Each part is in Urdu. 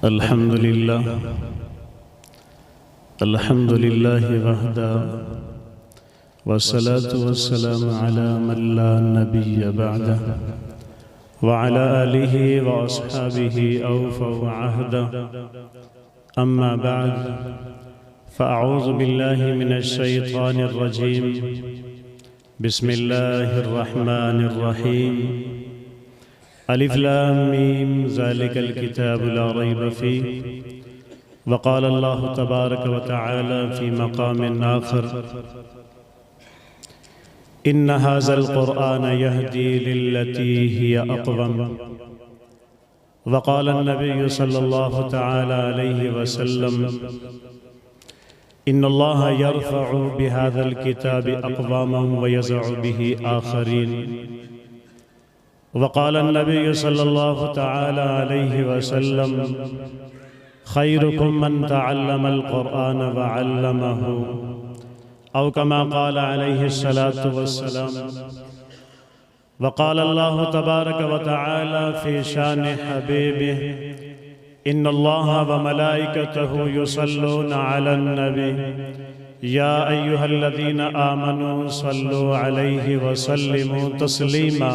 الحمد لله وحده والصلاة والسلام على من لا نبي بعده وعلى آله وأصحابه أوفوا عهده أما بعد فأعوذ بالله من الشيطان الرجيم بسم الله الرحمن الرحيم الف لام میم ذلك الكتاب لا ريب فيه وقال الله تبارك وتعالى في مقام آخر إن هذا القرآن يهدي للتي هي أقوم وقال النبي صلى الله تعالى عليه وسلم إن الله يرفع بهذا الكتاب أقواما ويزع به آخرين وقال النبي صلى الله تعالى عليه وسلم خيركم من تعلم القرآن وعلمه أو كما قال عليه الصلاة والسلام وقال الله تبارك وتعالى في شان حبيبه إن الله وملائكته يصلون على النبي يا أيها الذين آمنوا صلوا عليه وسلموا تسليما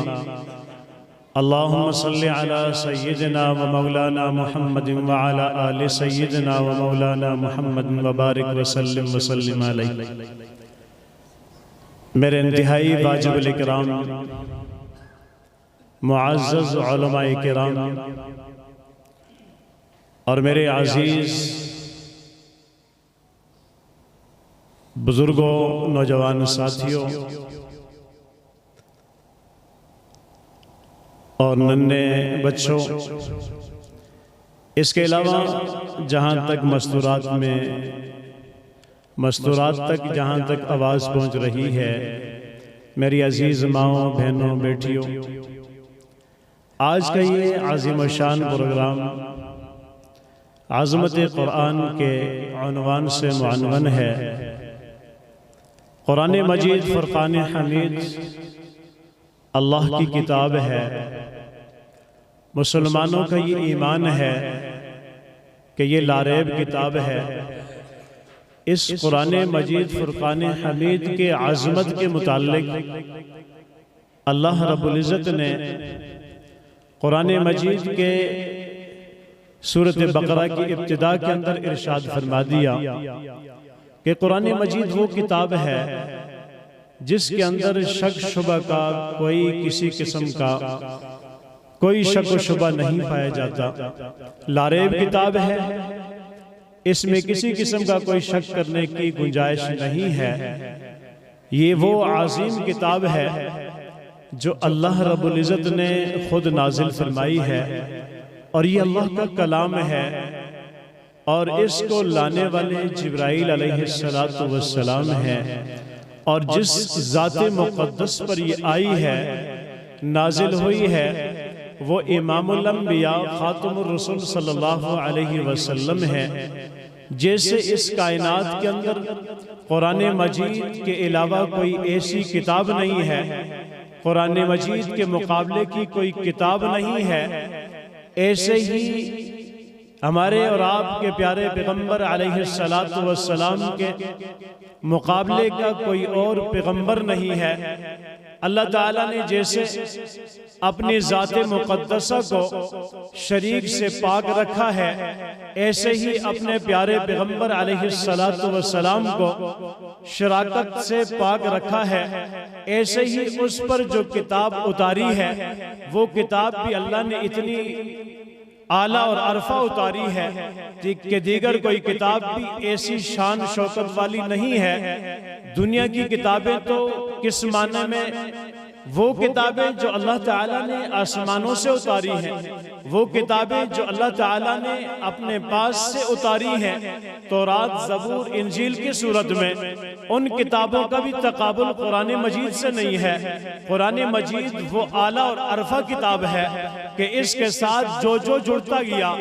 اللهم صل على سيدنا ومولانا محمد وعلى آل سيدنا ومولانا محمد وبارك وسلم علیہ۔ میرے انتہائی واجب الاکرام معزز علماء کرام اور میرے عزیز بزرگوں، نوجوان ساتھیوں اور ننھے بچوں، اس کے علاوہ جہاں تک مستورات تک جہاں تک آواز پہنچ رہی ہے، میری عزیز ماؤں، بہنوں، بیٹیوں، آج کا یہ عظیم الشان پروگرام عظمت قرآن کے عنوان سے معنون ہے۔ قرآن مجید فرقان حمید اللہ کی کتاب ہے۔ مسلمانوں کا یہ ایمان ہے کہ یہ لاریب کتاب ہے۔ اس قرآن مجید فرقان حمید کے عظمت کے متعلق اللہ رب العزت نے قرآن مجید کے سورۃ بقرہ کی ابتدا کے اندر ارشاد فرما دیا کہ قرآن مجید وہ کتاب ہے جس کے اندر شک شبہ کا کسی قسم کا کوئی شک و شبہ نہیں پایا جاتا۔ لاریب کتاب ہے، اس میں کسی قسم کا کوئی شک کرنے کی گنجائش نہیں ہے۔ یہ وہ عظیم کتاب ہے جو اللہ رب العزت نے خود نازل فرمائی ہے، اور یہ اللہ کا کلام ہے، اور اس کو لانے والے جبرائیل علیہ السلام ہیں، اور جس ذات مقدس پر یہ آئی ہے، نازل ہوئی ہے، وہ امام الانبیاء خاتم الرسول صلی اللہ علیہ وسلم ہے۔ جیسے اس کائنات کے اندر قرآن مجید کے علاوہ کوئی ایسی کتاب نہیں ہے، قرآن مجید کے مقابلے کی کوئی کتاب نہیں ہے، ایسے ہی ہمارے اور آپ کے پیارے پیغمبر علیہ السلام کے مقابلے کا کوئی اور پیغمبر نہیں ہے۔ اللہ تعالیٰ نے جیسے اپنی ذات مقدسہ کو شریک سے پاک رکھا ہے، ایسے ہی اپنے پیارے پیغمبر علیہ السلام کو شراکت سے پاک رکھا ہے۔ ایسے ہی اس پر جو کتاب اتاری ہے، وہ کتاب بھی اللہ نے اتنی اعلیٰ اور عرفہ اتاری ہے کہ دیگر کوئی کتاب بھی ایسی شان شوکت والی نہیں ہے۔ دنیا کی کتابیں تو کس معنی میں وہ کتابیں جو اللہ تعالیٰ نے آسمانوں سے اتاری ہیں، وہ کتابیں جو اللہ تعالیٰ نے اپنے پاس سے اتاری ہیں، تورات، زبور، انجیل کی صورت میں، ان کتابوں کا بھی تقابل قرآن مجید سے نہیں ہے۔ قرآن مجید وہ اعلیٰ اور عرفہ کتاب ہے کہ اس کے ساتھ جو جڑتا گیا،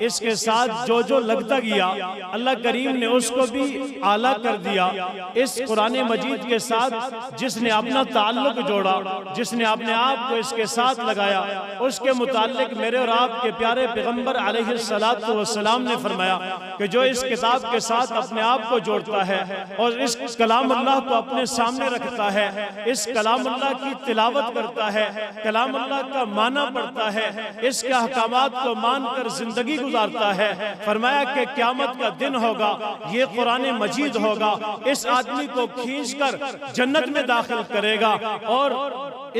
اس کے ساتھ جو لگتا گیا، اللہ کریم نے اس کو بھی اعلیٰ کر دیا۔ اس قرآن مجید کے ساتھ جس نے اپنا تعلق جوڑا، جس نے اپنے آپ کو اس کے ساتھ لگایا، اس کے متعلق میرے اور آپ کے پیارے پیغمبر علیہ السلام نے فرمایا کہ جو اس کتاب کے ساتھ اپنے آپ کو جوڑتا ہے اور اس کلام اللہ کو اپنے سامنے رکھتا ہے، اس کلام اللہ کی تلاوت کرتا ہے، کلام اللہ کا معنی پڑھتا ہے، اس کے احکامات کو مان کر زندگی گزارتا ہے، فرمایا کہ قیامت کا دن ہوگا، یہ قرآن مجید ہوگا، اس آدمی کو کھینچ کر جنت میں داخل کرے گا، اور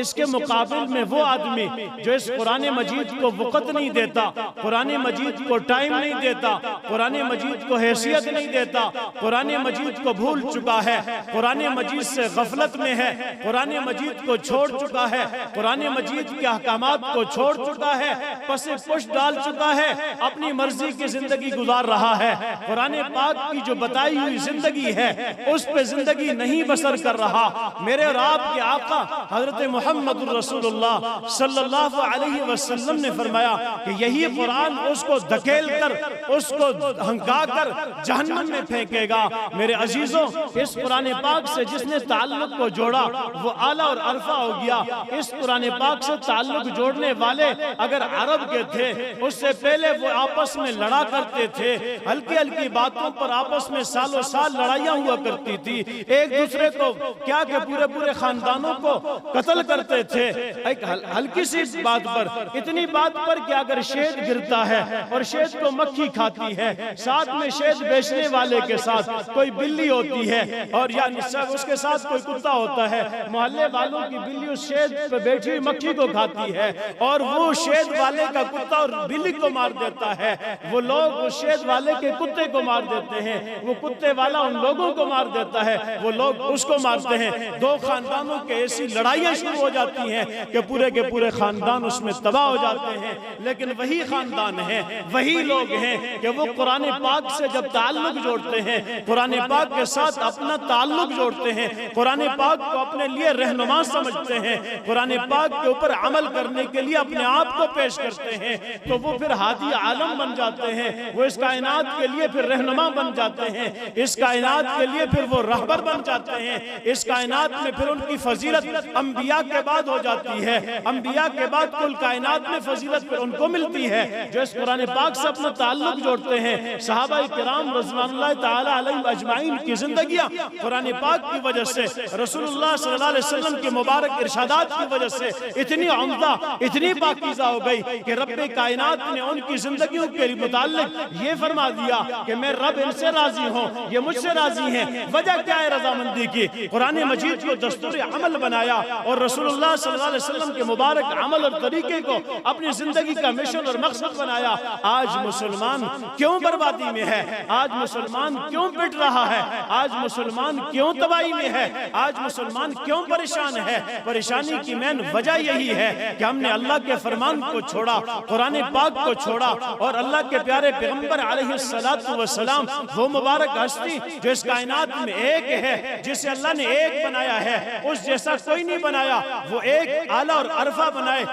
اس کے مقابل میں وہ آدمی جو اس قرآن مجید کو وقت نہیں دیتا، قرآن مجید کو ٹائم نہیں دیتا، قرآن مجید کو حیثیت نہیں دیتا، قرآن مجید کو بھول چکا ہے، قرآن مجید سے غفلت میں ہے، قرآن مجید کو چھوڑ چکا ہے، قرآن مجید کے احکامات کو چھوڑ چکا ہے، پس پشت ڈال چکا ہے، اپنی مرضی کی زندگی گزار رہا ہے، قرآن پاک کی جو بتائی ہوئی زندگی ہے اس پہ زندگی نہیں بسر کر رہا۔ میرے اور آپ کے آقا حضرت محمد رسول اللہ صلی اللہ علیہ وسلم نے فرمایا کہ یہی قرآن اس کو دھکیل کر، اس کو ہنکا کر جہنم میں پھینکے گا۔ میرے عزیزوں، اس قرآن پاک سے جس نے تعلق کو جوڑا وہ اعلیٰ اور عرفہ ہو گیا۔ اس قرآن پاک سے تعلق جوڑنے والے اگر عرب کے تھے، اس سے پہلے وہ آپس میں لڑا کرتے تھے، ہلکی ہلکی باتوں پر آپس میں سالوں سال لڑائیاں ہوا کرتی تھی، ایک دوسرے کو کیا کہ پورے پورے خاندانوں کو قتل کرتے تھے، ایک ہلکی سی بات پر، اتنی بات پر کہ اگر شہد گرتا ہے اور شہد کو مکھی کھاتی ہے، ساتھ میں شہد بیچنے والے کے ساتھ کوئی بلی ہوتی ہے، اور یعنی اس کے ساتھ کوئی کتا ہوتا ہے، محلے والوں کی بلی اس شہد پہ بیٹھی ہوئی مکھی کو کھاتی ہے، اور وہ شہد والے کا کتا اور بلی کو مار دیتا ہے، وہ لوگ اس شہد والے کے کتے کو مار دیتے ہیں، وہ کتے والا ان لوگوں کو مار دیتا ہے، وہ لوگ اس کو مارتے ہیں، دو خاندانوں کے ایسی لڑائیاں شروع ہو جاتی ہیں کہ پورے کے پورے خاندان اس میں تباہ ہو جاتے ہیں۔ لیکن وہی خاندان ہیں، وہی لوگ ہیں کہ وہ قرآن پاک سے جب تعلق جوڑتے ہیں، قرآن پاک کے ساتھ اپنا تعلق جوڑتے ہیں، قرآن پاک کو اپنے لیے رہنما سمجھتے ہیں، قرآن پاک کے اوپر عمل کرنے کے لیے اپنے آپ کو پیش کرتے ہیں، تو وہ پھر ہادی عالم بن جاتے ہیں، وہ اس کائنات کے لیے پھر رہنما بن جاتے ہیں، اس کائنات کے لیے پھر وہ رہبر بن جاتے ہیں، اس کائنات میں پھر ان کی فضیلت انبیاء کے بعد ہو جاتی ہے، انبیاء کے بعد کل کائنات میں فضیلت پھر ان کو ملتی ہے جو اس قرآن پاک سے اپنا تعلق جوڑتے ہیں۔ صحابہ کرام رضوان اللہ تعالی علیہم اجمعین کی زندگیاں قرآن پاک کی وجہ سے، رسول اللہ صلی اللہ علیہ وسلم کے مبارک ارشادات کی وجہ سے اتنی عمدہ، اتنی پاکیزہ ہو گئی کہ رب کائنات نے ان کی زندگیوں کے متعلق یہ فرما دیا کہ میں رب ان سے راضی ہوں، یہ مجھ سے راضی ہیں۔ وجہ کیا ہے رضامندی کی؟ قرآن مجید کو دستور عمل بنایا اور رسول اللہ صلی اللہ علیہ وسلم کے مبارک عمل اور طریقے کو اپنی زندگی کا مشن اور مقصد بنایا۔ آج مسلمان کیوں بربادی میں ہے؟ آج مسلمان کیوں پٹ رہا ہے؟ آج مسلمان کیوں تباہی میں ہے؟ آج مسلمان کیوں پریشان ہے؟ پریشانی کی مین وجہ یہی ہے کہ ہم نے اللہ کے فرمان کو چھوڑا، قرآن پاک کو چھوڑا، اور اللہ کے پیارے پیغمبر علیہ السلام وہ مبارک ہستی جو اس کائنات میں ایک ہے، جسے اللہ نے ایک بنایا ہے، اس جیسا کوئی نہیں بنایا، وہ ایک اعلیٰ اور عرفہ بنائے۔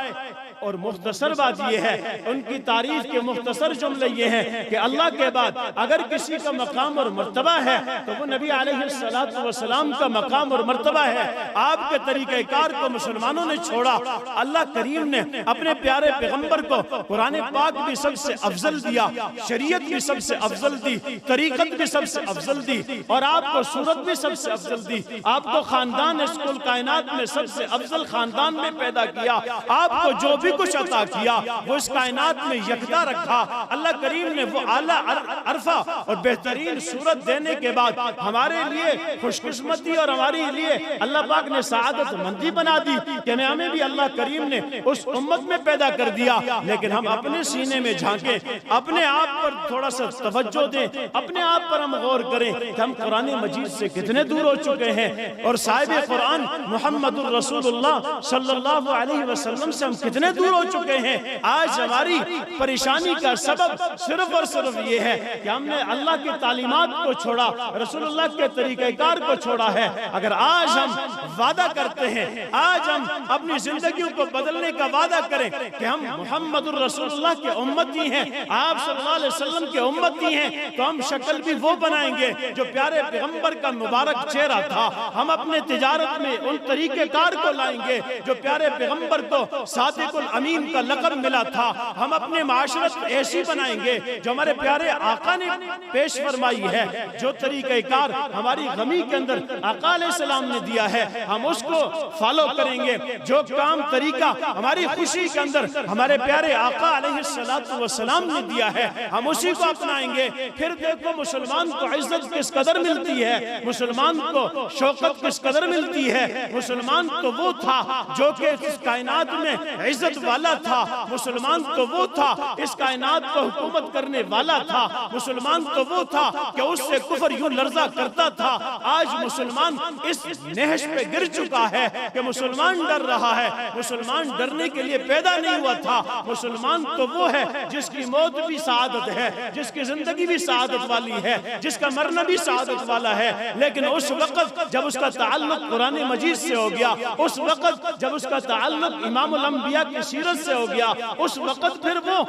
اور مختصر بات یہ ہے، ان کی تعریف کے مختصر جملے یہ ہیں کہ اللہ کے بعد اگر کسی کا مقام اور مرتبہ ہے تو وہ نبی علیہ السلام کا مقام اور مرتبہ ہے۔ آپ کے طریقہ کار کو مسلمانوں نے چھوڑا، اللہ کریم نے اپنے پیارے پیغمبر کو قرآن پاک بھی سب سے افضل دیا، شریعت بھی سب سے افضل دی، طریقت بھی سب سے افضل دی، اور آپ کو صورت بھی سب سے افضل دی، آپ کو خاندان اس کل کائنات میں سب سے افضل خاندان میں پیدا کیا، آپ کو جو بھی کچھ عطا کیا وہ اس کائنات میں یکجا رکھا۔ اللہ کریم نے وہ اعلیٰ عرفہ اور بہترین صورت دینے کے بعد ہمارے لیے خوش قسمتی اور ہمارے لیے اللہ پاک نے سعادت مندی بنا دی کہ ہمیں بھی اللہ کریم نے اس امت میں پیدا کر دیا۔ لیکن ہم اپنے سینے میں جھانکیں، اپنے آپ پر تھوڑا سا توجہ دیں، اپنے آپ پر ہم غور کریں کہ ہم قرآن مجید سے کتنے دور ہو چکے ہیں، اور صاحب قرآن محمد الرسول اللہ صلی اللہ علیہ وسلم سے ہم کتنے دور دور ہو چکے ہیں۔ آج ہماری پریشانی کا سبب صرف اور صرف یہ ہے کہ ہم نے اللہ کی تعلیمات کو چھوڑا، رسول اللہ کے طریقہ کار کو چھوڑا ہے۔ اگر آج ہم وعدہ کرتے ہیں، آج ہم اپنی زندگیوں کو بدلنے کا وعدہ کریں کہ ہم محمد الرسول اللہ کے امتی ہیں، آپ صلی اللہ علیہ وسلم کے امتی ہیں، تو ہم شکل بھی وہ بنائیں گے جو پیارے پیغمبر کا مبارک چہرہ تھا۔ ہم اپنے تجارت میں ان طریقہ کار کو لائیں گے جو پیارے پیغمبر کو صادق الامین کا لقب ملا تھا۔ ہم اپنے معاشرت ایسی بنائیں گے جو ہمارے پیارے آقا نے پیش فرمائی ہے، جو طریقہ کار ہماری غمی کے اندر آقا علیہ السلام نے دیا ہے، ہم اس کو فالو کریں گے۔ جو کام طریقہ ہماری خوشی کے اندر ہمارے پیارے آقا علیہ السلام نے دیا ہے، ہم اسی کو اپنائیں گے۔ پھر دیکھو مسلمان کو عزت کس قدر ملتی ہے، مسلمان کو شوکت کس قدر ملتی ہے۔ مسلمان تو وہ تھا جو کہ اس کائنات میں عزت والا تھا، مسلمان تو وہ تھا اس کائنات کو حکومت کرنے والا تھا، مسلمان تو وہ تھا کہ اس سے کفر یوں لرزہ کرتا تھا۔ آج مسلمان اس نہش پہ گر چکا ہے کہ مسلمان ڈر رہا ہے۔ مسلمان ڈرنے کے لیے پیدا نہیں ہوا تھا۔ مسلمان تو وہ ہے جس کی موت بھی سعادت ہے، جس کی زندگی بھی سعادت والی ہے، جس کا مرنا بھی سعادت والا ہے۔ لیکن اس وقت جب اس کا تعلق قرآن مجید سے ہو گیا، اس وقت جب اس کا تعلق امام الانبیاء کی سیرت سے ہو گیا، اس وقت پھر وہ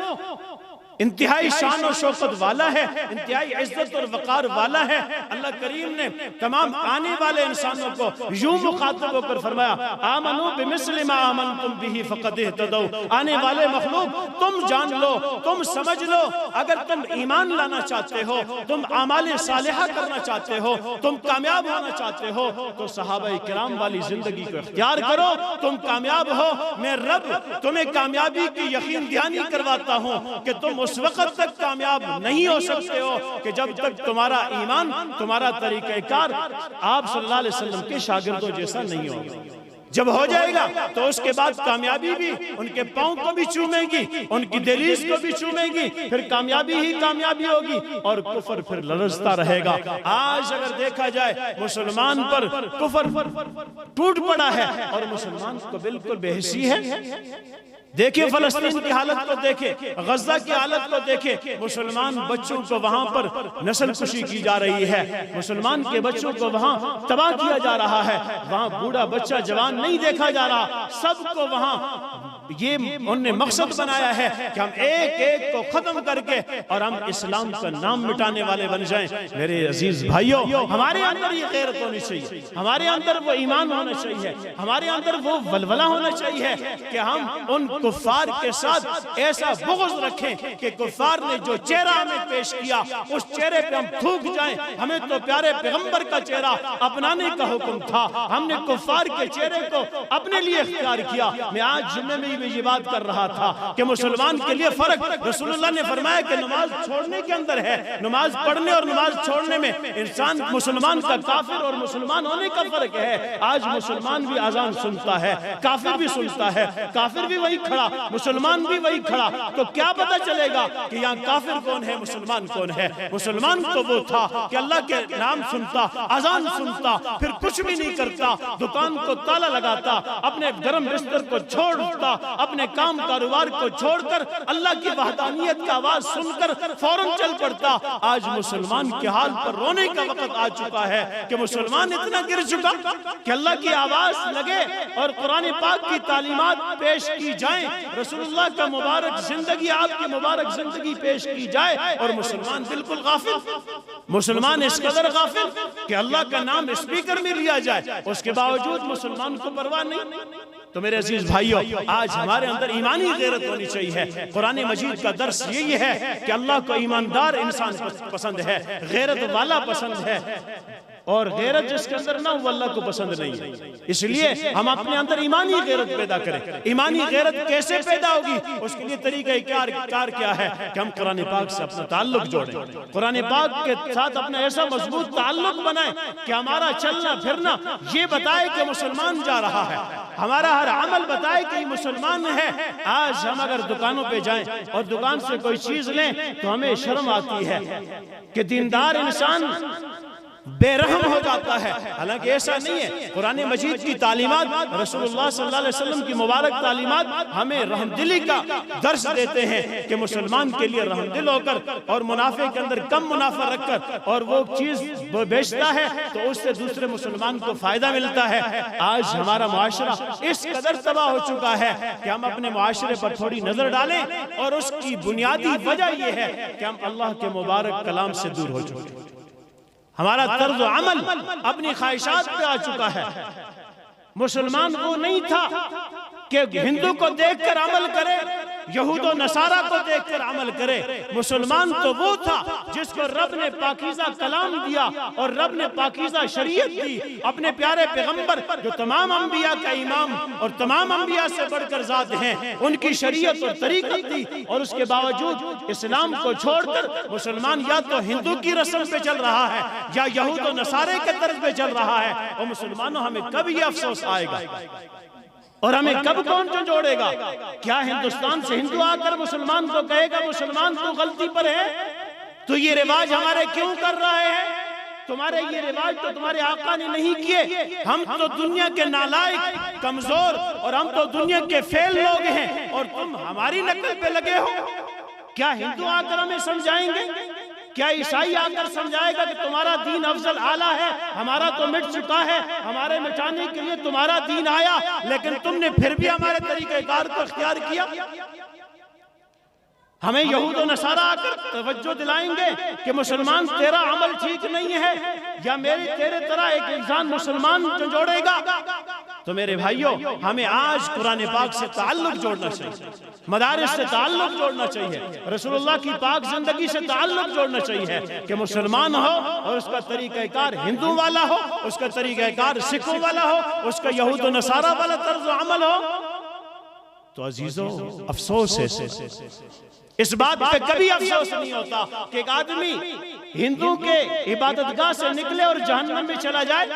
انتہائی شان و شوکت والا ہے، انتہائی عزت اور وقار والا ہے۔ اللہ کریم نے تمام آنے والے انسانوں کو یوں مخاطب ہو کر فرمایا، آمنوا بمثل ما آمنتم به فقد اهتدوا۔ آنے والے مخلوق تم جان لو، تم سمجھ لو، اگر تم ایمان لانا چاہتے ہو، تم اعمال صالحہ کرنا چاہتے ہو، تم کامیاب ہونا چاہتے ہو، تو صحابہ کرام والی زندگی کو اختیار کرو، تم کامیاب ہو۔ میں رب تمہیں کامیابی کی یقین دہانی کرواتا ہوں کہ تم اس وقت تک کامیاب نہیں ہو سکتے ہو کہ جب تک تمہارا ایمان، تمہارا طریقہ کار آپ صلی اللہ علیہ وسلم کے شاگردوں جیسا نہیں ہوگا۔ جب ہو جائے گا تو اس کے بعد کامیابی بھی ان کے پاؤں کو بھی چومے گی، ان کی دہلیز کو بھی چومے گی، پھر کامیابی ہی کامیابی ہوگی اور کفر پھر لرزتا رہے گا۔ آج اگر دیکھا جائے مسلمان پر کفر ٹوٹ پڑا ہے اور مسلمان کو بالکل بے حسی ہے۔ دیکھیں فلسطین کی حالت کو دیکھیں، غزہ کی حالت کو دیکھیں، مسلمان بچوں کو وہاں پر نسل کشی کی جا رہی ہے، مسلمان کے بچوں کو وہاں تباہ کیا جا رہا ہے، وہاں بوڑھا بچہ جوان نہیں دیکھا جا رہا، سب کو وہاں یہ انہوں نے مقصد بنایا ہے کہ ہم ایک ایک کو ختم کر کے اور ہم اسلام کا نام مٹانے والے بن جائیں۔ میرے عزیز بھائیوں، ہمارے اندر یہ غیرت ہونی چاہیے، ہمارے اندر وہ ایمان ہونا چاہیے، ہمارے اندر وہ ولولہ ہونا چاہیے کہ ہم ان کفار کے ساتھ ایسا بغض رکھیں کہ کفار نے جو چہرہ ہمیں پیش کیا اس چہرے پہ ہم تھوک جائیں۔ ہمیں تو پیارے پیغمبر کا چہرہ اپنانے کا حکم تھا، ہم نے کفار کے چہرے کو اپنے لیے اختیار کیا۔ میں آج جمعے میں یہ بات کر رہا تھا کہ مسلمان کے لیے فرق، رسول اللہ نے فرمایا کہ نماز چھوڑنے کے اندر ہے، نماز پڑھنے اور نماز چھوڑنے میں انسان مسلمان کا کافر اور مسلمان ہونے کا فرق ہے۔ آج مسلمان بھی اذان سنتا ہے، کافر بھی سنتا ہے، کافر بھی وہی کھڑا، مسلمان بھی وہی کھڑا، تو کیا پتہ چلے گا کہ یہاں کافر کون ہے، مسلمان کون ہے؟ مسلمان تو وہ تھا کہ اللہ کے نام سنتا، اذان سنتا، پھر کچھ بھی نہیں کرتا، دکان کو تالا لگاتا، اپنے گرم بستر کو چھوڑتا، اپنے کام کاروبار کو چھوڑ کر اللہ کی وحدانیت کی آواز سن کر فوراً چل پڑتا۔ آج مسلمان کے حال پر رونے کا وقت آ چکا ہے کہ مسلمان اتنا گر چکا کہ اللہ کی آواز لگے اور قرآن پاک کی تعلیمات پیش کی جائیں، رسول اللہ کا مبارک زندگی، آپ کی مبارک زندگی پیش کی جائے اور مسلمان بالکل غافل، مسلمان اس قدر غافل کہ اللہ کا نام اسپیکر میں لیا جائے، اس کے باوجود مسلمان کو پرواہ نہیں۔ تو میرے عزیز بھائیوں، آج ہمارے اندر ایمانی غیرت ہونی چاہیے۔ قرآن مجید کا درس یہی ہے کہ اللہ کو ایماندار انسان پسند ہے، غیرت والا پسند ہے، اور غیرت جس کے اندر نہ ہو اللہ کو پسند نہیں ہے۔ اس لیے ہم اپنے اندر ایمانی غیرت پیدا کریں۔ ایمانی غیرت کیسے پیدا ہوگی؟ اس کے لیے طریقہ کار کیا ہے کہ ہم قرآن پاک سے اپنا تعلق جوڑیں، قرآن پاک کے ساتھ اپنا ایسا مضبوط تعلق بنائیں کہ ہمارا چلنا پھرنا یہ بتائے کہ مسلمان جا رہا ہے، ہمارا ہر عمل بتائے کہ یہ مسلمان ہے۔ آج ہم اگر دکانوں پہ جائیں اور دکان سے کوئی چیز لیں تو ہمیں شرم آتی ہے کہ دیندار انسان بے رحم ہو جاتا ہے. حالانکہ ایسا نہیں ہے. قرآن مجید کی تعلیمات، رسول اللہ صلی اللہ علیہ وسلم کی مبارک تعلیمات ہمیں رحم دلی کا درس دیتے ہیں کہ مسلمان کے لیے رحم دل ہو کر اور منافع کے اندر کم منافع رکھ کر اور وہ چیز بیچتا ہے تو اس سے دوسرے مسلمان کو فائدہ ملتا ہے. آج ہمارا معاشرہ اس قدر تباہ ہو چکا ہے کہ ہم اپنے معاشرے پر تھوڑی نظر ڈالیں اور اس کی بنیادی وجہ یہ ہے کہ ہم اللہ کے مبارک کلام سے دور ہو چکے ہیں. ہمارا طرز عمل اپنی خواہشات پہ آ چکا ہے. مسلمان وہ نہیں تھا کہ ہندو کو دیکھ کر عمل کرے، یہود و نصارہ کو دیکھ کر عمل کرے. مسلمان تو وہ تھا جس کو رب نے پاکیزہ کلام دیا اور رب نے پاکیزہ شریعت دی. اپنے پیارے پیغمبر جو تمام انبیاء کا امام اور تمام انبیاء سے بڑھ کر ذات ہیں، ان کی شریعت اور طریقت دی، اور اس کے باوجود اسلام کو چھوڑ کر مسلمان یا تو ہندو کی رسم پہ چل رہا ہے یا یہود و نصارے کے طرز پہ چل رہا ہے. اور مسلمانوں ہمیں کب یہ افسوس آئے گا اور ہمیں کب کون جوڑے گا؟ کیا ہندوستان سے ہندو آ کر مسلمان کو کہے گا مسلمان تو غلطی پر ہے؟ تو یہ رواج ہمارے کیوں کر رہے ہیں؟ تمہارے یہ رواج تو تمہارے آقا نے نہیں کیے. ہم تو دنیا کے نالائق، کمزور اور ہم تو دنیا کے فیل لوگ ہیں اور تم ہماری نقل پہ لگے ہو. کیا ہندو آ کر ہمیں سمجھائیں گے؟ کیا عیسائی آ کر سمجھائے گا کہ تمہارا دین افضل اعلیٰ ہے، ہمارا تو مٹ چکا ہے، ہمارے مٹانے کے لیے تمہارا دین آیا لیکن تم نے پھر بھی ہمارے طریقہ کار کو اختیار کیا؟ ہمیں یہود و نصارہ آ کر توجہ دلائیں گے کہ مسلمان تیرا عمل ٹھیک نہیں ہے یا تیرے طرح ایک انسان مسلمان جوڑے گا؟ تو میرے بھائیوں، ہمیں آج قرآن پاک سے تعلق جوڑنا چاہیے، مدارس سے تعلق جوڑنا چاہیے، رسول اللہ کی پاک زندگی سے تعلق جوڑنا چاہیے کہ مسلمان ہو اور اس کا طریقہ کار ہندو والا ہو، اس کا طریقہ کار سکھوں والا ہو، اس کا یہود و نصارہ والا طرز عمل ہو. تو عزیزوں، افسوس ہے اس بات پہ کبھی افسوس نہیں ہوتا کہ ایک آدمی ہندو کے عبادتگاہ سے نکلے اور جہنم میں چلا جائے،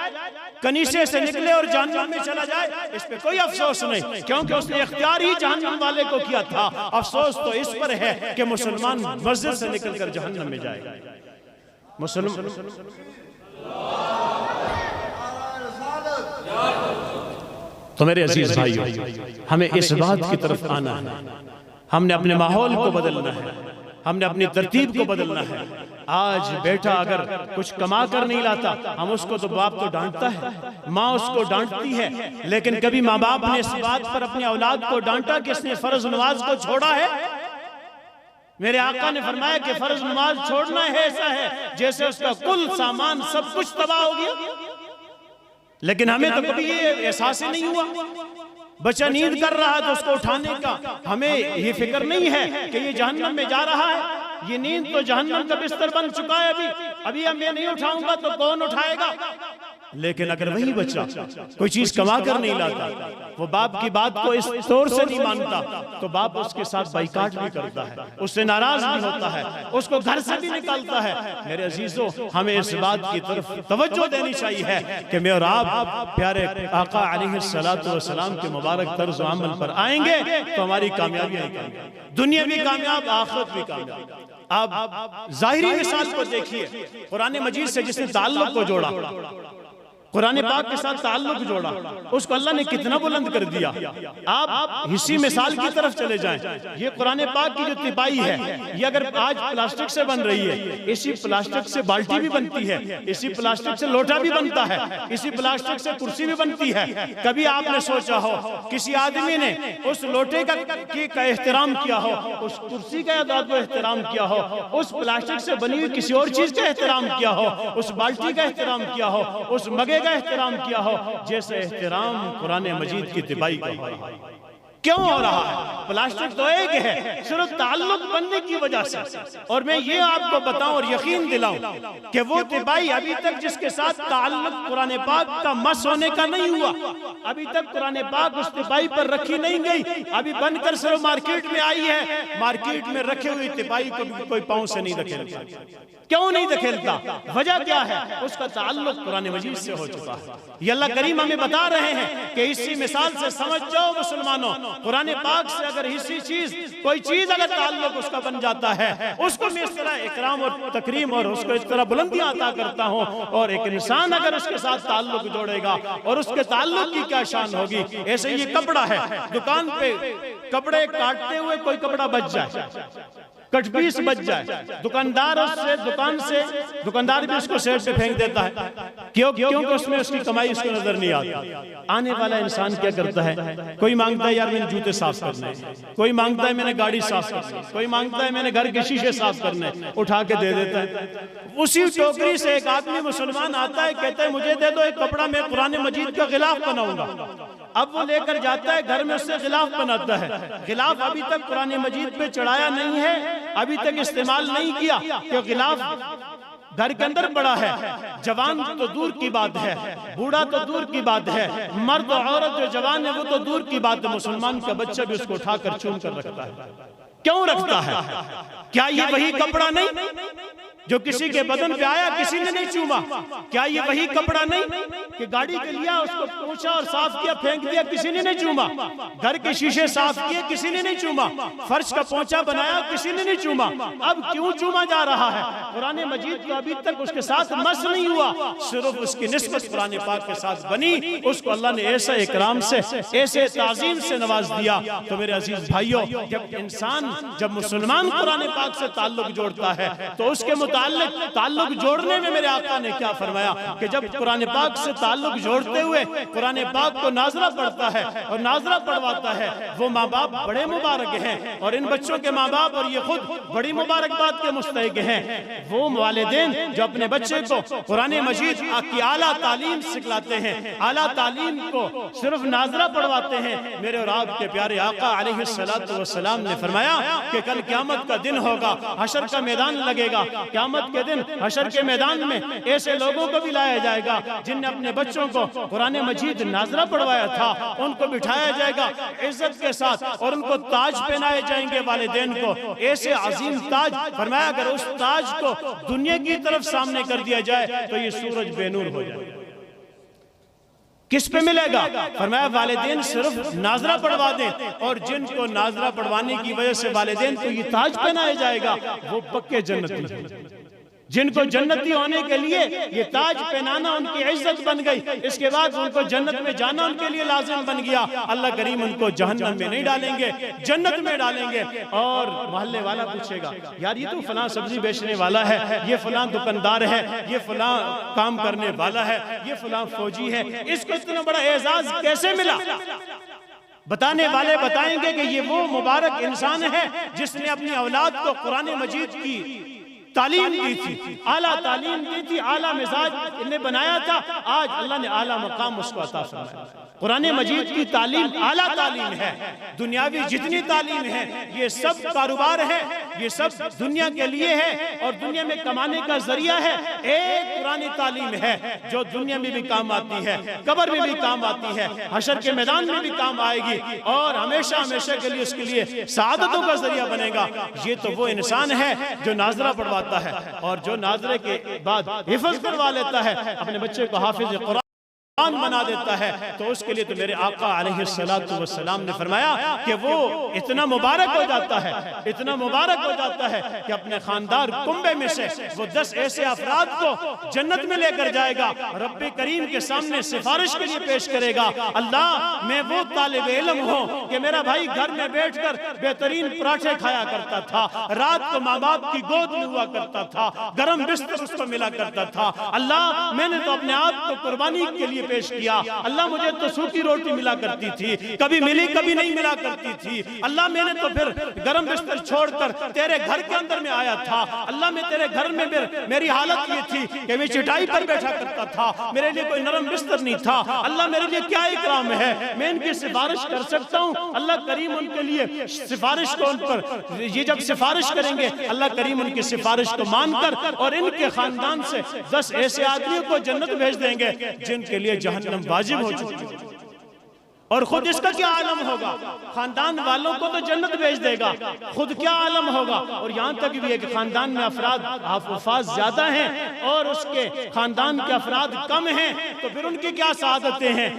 کنیسے سے نکلے اور جہنم میں چلا جائے. اس پہ کوئی افسوس نہیں کیونکہ اس نے اختیار ہی جہنم والے کو کیا تھا. افسوس تو اس پر ہے کہ مسلمان مسجد سے نکل کر جہنم میں جائے. تو میرے عزیز بھائیو، ہمیں اس بات کی طرف آنا ہے. ہم نے اپنے ماحول کو بدلنا ہے، ہم نے اپنی ترتیب کو بدلنا ہے. آج بیٹا اگر کچھ کما کر نہیں لاتا، ہم اس کو تو باپ تو ڈانٹتا ہے، ماں اس کو ڈانٹتی ہے، لیکن کبھی ماں باپ نے اس بات پر اپنے اولاد کو ڈانٹا کہ اس نے فرض نماز کو چھوڑا ہے؟ میرے آقا نے فرمایا کہ فرض نماز چھوڑنا ہے ایسا ہے جیسے اس کا کل سامان سب کچھ تباہ ہو گیا. لیکن ہمیں تو کبھی یہ احساس ہی نہیں ہوا. بچہ نیند کر رہا ہے تو اس کو اٹھانے کا ہمیں یہ فکر نہیں ہے کہ یہ جہنم میں جا رہا ہے. یہ نیند تو جہنم کا بستر بن چکا ہے. ابھی میں نہیں اٹھاؤں گا تو کون اٹھائے گا؟ لیکن اگر وہی بچہ کوئی چیز کما کر نہیں لاتا، وہ باپ کی بات کو اس طور سے نہیں مانتا، تو باپ اس کے ساتھ بائیکاٹ بھی کرتا ہے، اس سے ناراض بھی ہوتا ہے، اس کو گھر سے بھی نکالتا ہے. میرے عزیزوں، ہمیں اس بات کی طرف توجہ دینی چاہیے کہ میں اور آپ پیارے آقا علیہ السلام کے مبارک طرز و عمل پر آئیں گے تو ہماری کامیابی آئیں گی، دنیا بھی کامیاب، آخرت بھی کامیاب. آپ ظاہری مثال کو دیکھیے، قرآن مجید سے جس نے تعلق کو جوڑا، قرآن پاک کے ساتھ تعلق جوڑا، اس کو اللہ نے کتنا بلند کر دیا. آپ حصی مثال کی طرف چلے جائیں. یہ قرآن پاک کی جو تپائی ہے، یہ اگر آج پلاسٹک سے بن رہی ہے، اسی پلاسٹک سے بالٹی بھی بنتی ہے، اسی پلاسٹک سے لوٹا بھی بنتا ہے، اسی پلاسٹک سے کرسی بھی بنتی ہے. کبھی آپ نے سوچا ہو کسی آدمی نے اس لوٹے کا احترام کیا ہو، اس کرسی کا ادب و احترام کیا ہو، اس پلاسٹک سے بنی ہوئی کسی اور چیز کا احترام کیا ہو، اس بالٹی کا احترام کیا ہو، اس مگے کا احترام کیا ہو، جیسے احترام قرآن مجید کی تبائی کا ہو رہا ہے؟ کیوں ہو رہا ہے؟ پلاسٹک تو ایک ہے، صرف تعلق بننے کی وجہ سے. اور میں یہ آپ کو بتاؤں اور یقین دلاؤں کہ وہ تبائی ابھی تک جس کے ساتھ تعلق قرآن پاک کا مس ہونے کا نہیں ہوا، ابھی تک قرآن پاک اس تبائی پر رکھی نہیں گئی، ابھی بن کر صرف مارکیٹ میں آئی ہے. مارکیٹ میں رکھے ہوئی تبائی کو کوئی پاؤں سے نہیں دھکیلتا. کیوں نہیں دھکیلتا؟ وجہ کیا ہے؟ اس کا تعلق قرآن مجید سے ہو چکا ہے. یہ اللہ کریم ہمیں بتا رہے ہیں کہ اسی مثال سے سمجھ جاؤ مسلمانوں قرآن پاک سے اگر کوئی چیز اگر تعلق اس کا بن جاتا ہے، اس کو میں اس طرح اکرام اور تکریم اور اس کو اس طرح بلندیاں عطا کرتا ہوں. اور ایک انسان اگر اس کے ساتھ تعلق جوڑے گا اور اس کے تعلق کی کیا شان ہوگی. ایسے یہ کپڑا ہے، دکان پہ کپڑے کاٹتے ہوئے کوئی کپڑا بچ جائے، کٹ پیس بچ جائے، دکاندار بھی اس کو سیٹ پہ پھینک دیتا ہے. کیونکہ اس میں اس کی کمائی اس کو نظر نہیں آتی. آنے والا انسان کیا کرتا ہے؟ کوئی مانگتا ہے یار میں نے جوتے صاف کرنے، کوئی مانگتا ہے میں نے گاڑی صاف کرنے، کوئی مانگتا ہے میں نے گھر کے شیشے صاف کرنے، اٹھا کے دے دیتا ہے. اسی ٹوکری سے ایک آدمی مسلمان آتا ہے، کہتا ہے مجھے دے دو ایک کپڑا، میں قرآن مجید کا غلاف بناؤں گا. اب وہ لے کر جاتا ہے گھر میں، اس سے غلاف بناتا ہے. غلاف ابھی تک قرآن مجید پہ چڑھایا نہیں ہے، ابھی تک استعمال نہیں کیا، کہ غلاف گھر کے اندر پڑا ہے. جوان تو دور کی بات ہے، بوڑھا تو دور کی بات ہے، مرد و عورت جو جوان ہے وہ تو دور کی بات ہے، مسلمان کا بچہ بھی اس کو اٹھا کر چوم کر رکھتا ہے. کیوں رکھتا ہے؟ کیا یہ وہی کپڑا نہیں جو کسی کے بدن پہ آیا کسی نے نہیں چوما؟ کیا یہ وہی کپڑا نہیں کہ گاڑی کے لیا اس کو پوچھا اور صاف کیا پھینک دیا کسی نے نہیں چوما؟ گھر کے شیشے صاف کیے کسی نے نہیں چوما؟ فرش کا پونچھا بنایا کسی نے نہیں چوما؟ اب کیوں چوما جا رہا ہے؟ قرآن مجید تو ابھی تک اس کے ساتھ مس نہیں ہوا، صرف اس کی نسبت قرآن پاک کے ساتھ بنی. اس کو اللہ نے ایسا اکرام سے، ایسے تعظیم سے نواز دیا. تو میرے عزیز بھائیوں، جب مسلمان قرآن پاک سے تعلق جوڑتا ہے تو اس کے تعلق جوڑنے میں میرے آقا نے کیا فرمایا کہ جب قرآن پاک سے تعلق جوڑتے ہوئے قرآن پاک کو ناظرہ پڑھتا ہے اور ناظرہ پڑھواتا ہے، وہ ماں باپ بڑے مبارک ہیں. اور ان بچوں کے ماں باپ اور یہ خود بڑی مبارکباد کے مستحق ہیں. وہ والدین جو اپنے بچے کو قرآن مجید کی اعلیٰ تعلیم سکھلاتے ہیں، اعلیٰ تعلیم کو صرف ناظرہ پڑھواتے ہیں. میرے اور آپ کے پیارے آقا علیہ السلام نے فرمایا کہ کل قیامت کا دن ہوگا، حشر کا میدان لگے گا. قیامت کے دن حشر کے میدان میں ایسے لوگوں کو بھی لایا جائے گا جن نے اپنے بچوں کو قرآن مجید ناظرہ پڑھوایا تھا. ان کو بٹھایا جائے گا عزت کے ساتھ اور ان کو تاج پہنائے جائیں گے، والدین کو ایسے عظیم تاج. فرمایا اگر اس تاج کو دنیا کی طرف سامنے کر دیا جائے تو یہ سورج بے نور ہو جائے. کس پہ ملے گا؟ فرمایا والدین صرف ناظرہ پڑھوا دیں، اور جن کو ناظرہ پڑھوانے کی وجہ سے والدین کو یہ تاج پہنایا جائے گا وہ پکے جنتی ہیں. جن کو جنتی ہونے کے لیے یہ تاج پہنانا ان کی عزت بن گئی، اس کے بعد ان کو جنت میں جانا ان کے لیے لازم بن گیا. اللہ کریم ان کو جہنم میں نہیں ڈالیں گے، جنت میں ڈالیں گے. اور محلے والا پوچھے گا یار یہ تو فلاں سبزی بیچنے والا ہے، یہ فلاں دکاندار ہے، یہ فلاں کام کرنے والا ہے، یہ فلاں فوجی ہے، اس کو اتنا بڑا اعزاز کیسے ملا؟ بتانے والے بتائیں گے کہ یہ وہ مبارک انسان ہے جس نے اپنی اولاد کو قرآن مجید کی تعلیم دی تھی، اعلیٰ تعلیم دی تھی، اعلیٰ مزاج انہیں بنایا تھا. آج اللہ نے اعلیٰ مقام اس کو عطا فرمایا. قرآن مجید کی تعلیم اعلیٰ تعلیم ہے. دنیاوی جتنی تعلیم ہے یہ سب کاروبار ہے، یہ سب دنیا کے لیے ہے اور دنیا میں کمانے کا ذریعہ ہے. ایک قرآن تعلیم ہے جو دنیا میں بھی کام آتی ہے، قبر میں بھی کام آتی ہے، حشر کے میدان میں بھی کام آئے گی اور ہمیشہ ہمیشہ کے لیے اس کے لیے سعادتوں کا ذریعہ بنے گا. یہ تو وہ انسان ہے جو ناظرہ پڑھواتا ہے اور جو ناظرے کے بعد حفظ کروا لیتا ہے، اپنے بچے کو حافظ قرآن بنا دیتا ہے. تو اس کے لیے تو میرے آقا علیہ السلام نے فرمایا کہ وہ اتنا مبارک ہو جاتا ہے، اتنا مبارک ہو جاتا ہے کہ اپنے خاندار کنبے میں سے وہ 10 ایسے افراد کو جنت میں لے کر جائے گا، رب کریم کے سامنے سفارش کے لیے پیش کرے گا. اللہ میں وہ طالب علم ہوں کہ میرا بھائی گھر میں بیٹھ کر بہترین پراٹھے کھایا کرتا تھا، رات کو ماں باپ کی گود میں ہوا کرتا تھا، گرم بستر اس کو ملا کرتا تھا. اللہ میں نے تو اپنے آپ کو قربانی کے لیے پیش کیا. اللہ مجھے تو سوکھی روٹی ملا کرتی تھی، کبھی ملی کبھی نہیں ملا کرتی تھی. اللہ میں نے تو پھر گرم بستر چھوڑ کر تیرے گھر کے اندر میں آیا تھا. اللہ میں تیرے گھر میں میری حالت یہ تھی کہ میں چٹائی پر بیٹھا کرتا تھا، میرے لیے کوئی نرم بستر نہیں تھا. اللہ میرے لیے کیا اکرام ہے، میں ان کی سفارش کر سکتا ہوں. اللہ کریم ان کے لیے سفارش کو ان پر یہ جب سفارش کریں گے اللہ کریم ان کی سفارش کو مان کر اور ان کے خاندان سے 10 ایسے آدمیوں کو جنت بھیج دیں گے جن کے لیے جہنم واجب ہو چکی ہے. اور خود اس کا کیا عالم ہوگا؟ خاندان والوں کو تو جنت بھیج دے گا، خود کیا عالم ہوگا؟ اور یہاں تک بھی ایک خاندان میں افراد زیادہ ہیں اور اس کے خاندان کے افراد کم ہیں تو پھر ان کی کیا سعادتیں ہیں.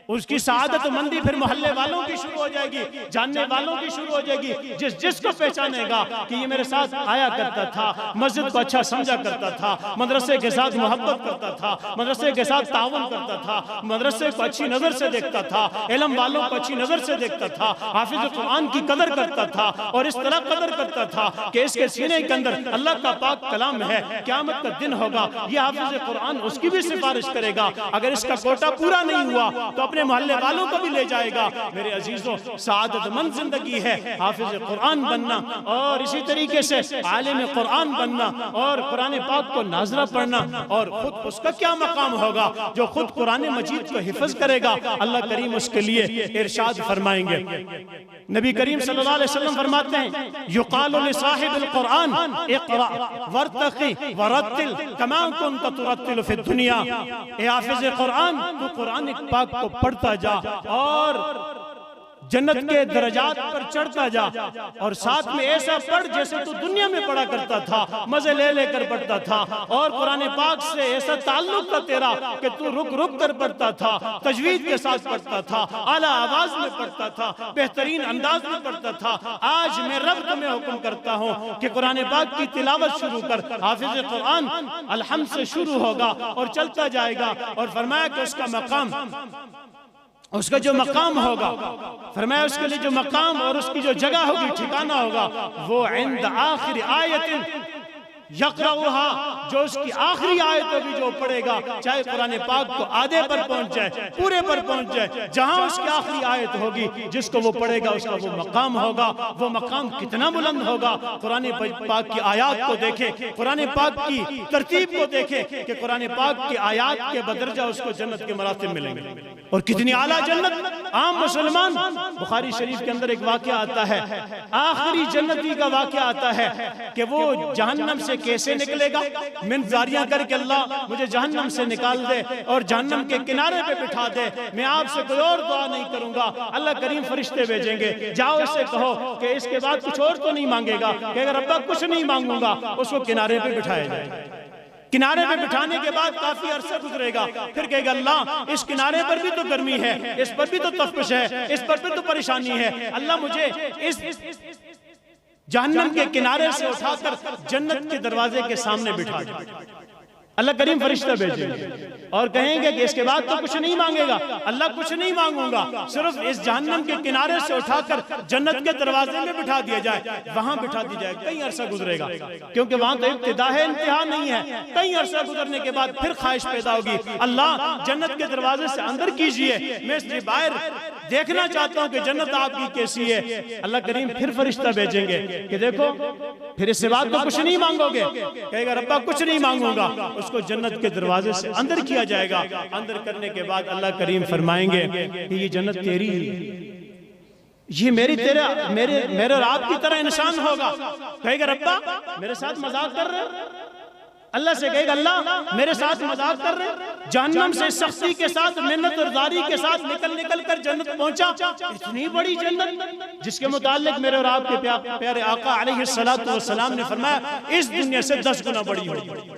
اس کی سعادت و مندی پھر محلے والوں کی شروع ہو جائے گی، جاننے والوں کی شروع ہو جائے گی۔ جس کو پہچانے گا کہ یہ میرے ساتھ آیا کرتا تھا، مسجد کو اچھا سمجھا کرتا تھا، مدرسے کے ساتھ محبت کرتا تھا، مدرسے کے ساتھ تعاون کرتا تھا، مدرسے کو اچھی نظر سے دیکھتا تھا، علم والوں کو اچھی نظر سے دیکھتا تھا، حافظ قرآن کی قدر کرتا تھا، اور اس طرح قدر کرتا تھا کہ اس کے سینے کے اندر اللہ کا پاک کلام ہے، قیامت کا دن ہوگا، یہ حافظ قرآن اس کی بھی سفارش کرے گا۔ اگر اس کا کوٹا پورا نہیں ہوا تو اپنے محلے والوں کو بھی لے جائے گا۔ میرے عزیزوں، سعادت مند زندگی ہے حافظ قرآن بننا، اور اسی طریقے سے عالم قرآن بننا، اور قرآن پاک کو ناظرہ پڑھنا، اور خود اس کا کیا مقام ہوگا جو خود قرآن مجید کو حفظ کرے گا۔ اللہ کریم اس کے لیے ارشاد فرمائیں گے۔ نبی کریم صلی اللہ علیہ وسلم فرماتے ہیں، یقال لصاحب القرآن اقرأ وارتقی ورتل کما کنت ترتل فی الدنیا۔ اے حافظ قرآن، تو قرآن پاک کو پڑھتا جا اور جنت کے درجات پر چڑھتا جا، اور ساتھ میں ایسا پڑھ جیسے تو دنیا میں پڑھا کرتا تھا، مزے لے لے کر پڑھتا تھا، اور قرآن پاک سے ایسا تعلق تھا تیرا کہ تو رک رک کر پڑھتا تھا، تجوید کے ساتھ پڑھتا تھا، اعلیٰ آواز میں پڑھتا تھا، بہترین انداز میں پڑھتا تھا۔ آج میں رب تمہیں حکم کرتا ہوں کہ قرآن پاک کی تلاوت شروع کر۔ حافظ قرآن الحمد سے شروع ہوگا اور چلتا جائے گا، اور فرمایا کہ اس کا مقام، اس کا جو مقام ہوگا، فرمایا اس کے لیے جو مقام اور اس کی جو جگہ ہوگی، ٹھکانہ ہوگا، وہ عند آخر آیت یقرأها، جو اس کی آخری آیت ہوگی جو پڑھے گا، چاہے قرآن پاک کو آدھے پر پہنچ جائے، پورے پر پہنچ جائے، جہاں اس کی آخری آیت ہوگی جس کو وہ پڑھے گا، اس کا وہ مقام ہوگا۔ وہ مقام کتنا بلند ہوگا! قرآن پاک کی آیات کو دیکھیں، قرآن پاک کی ترتیب کو دیکھیں کہ قرآن پاک کی آیات کے بدرجہ اس کو جنت کے مراتب ملیں گے، اور کتنی اعلیٰ جنت۔ عام مسلمان، بخاری شریف کے اندر ایک واقعہ آتا ہے، آخری جنتی کا واقعہ آتا ہے کہ وہ جہنم سے کیسے نکلے گا؟ منظاریاں کر کے اللہ مجھے جہنم سے نکال دے اور جہنم کے کنارے پہ بٹھا دے، میں آپ سے کوئی اور دعا نہیں کروں گا۔ اللہ کریم فرشتے بھیجیں گے، جاؤ اس سے کہو کہ اس کے بعد کچھ اور تو نہیں مانگے گا، کہ اگر ربا کچھ نہیں مانگوں گا، اس کو کنارے پہ بٹھایا جائے۔ کنارے پہ بٹھانے کے بعد کافی عرصہ گزرے گا، پھر کہے گا اللہ اس کنارے پر بھی تو گرمی ہے، اس پر بھی تو تفش ہے، اس پر بھی تو پریشانی ہے، اللہ مجھے اس جہنم کے کنارے سے اٹھا کر جنت کے دروازے کے سامنے بٹھا دے۔ اللہ کریم فرشتہ بھیجیں گے اور کہیں گے کہ اس کے بعد تو کچھ نہیں مانگے گا، اللہ کچھ نہیں مانگوں گا، صرف اس جہنم کے کنارے سے اٹھا کر جنت کے دروازے میں بٹھا دیا جائے، وہاں بٹھا دی جائے۔ کئی عرصہ گزرے گا، کیونکہ وہاں تو ابتدا ہے، انتہا نہیں ہے۔ کئی عرصہ گزرنے کے بعد پھر خواہش پیدا ہوگی، اللہ جنت کے دروازے سے اندر کیجئے، میں اس لیے باہر دیکھنا چاہتا ہوں کہ جنت آپ کی کیسی ہے۔ اللہ کریم پھر فرشتہ بھیجیں گے کہ دیکھو پھر اس سے بعد تو کچھ نہیں مانگو گے، کہے گا ربا کچھ نہیں مانگوں گا، اس کو جنت کے دروازے سے اندر کیا جائے گا۔ اندر کرنے کے بعد اللہ کریم فرمائیں گے کہ یہ جنت تیری ہے، یہ میرے اور آپ کی طرح انسان ہوگا۔ کہے گا ربا میرے ساتھ مذاق کر رہے، اللہ سے کہے گا اللہ میرے ساتھ مذاق کر رہے، جہنم سے سختی کے ساتھ محنت اور زاری کے ساتھ نکل کر جنت پہنچا، اتنی بڑی جنت جس کے متعلق میرے اور آپ کے پیارے آقا علیہ السلام نے فرمایا اس دنیا سے 10 گنا بڑی ہوگی۔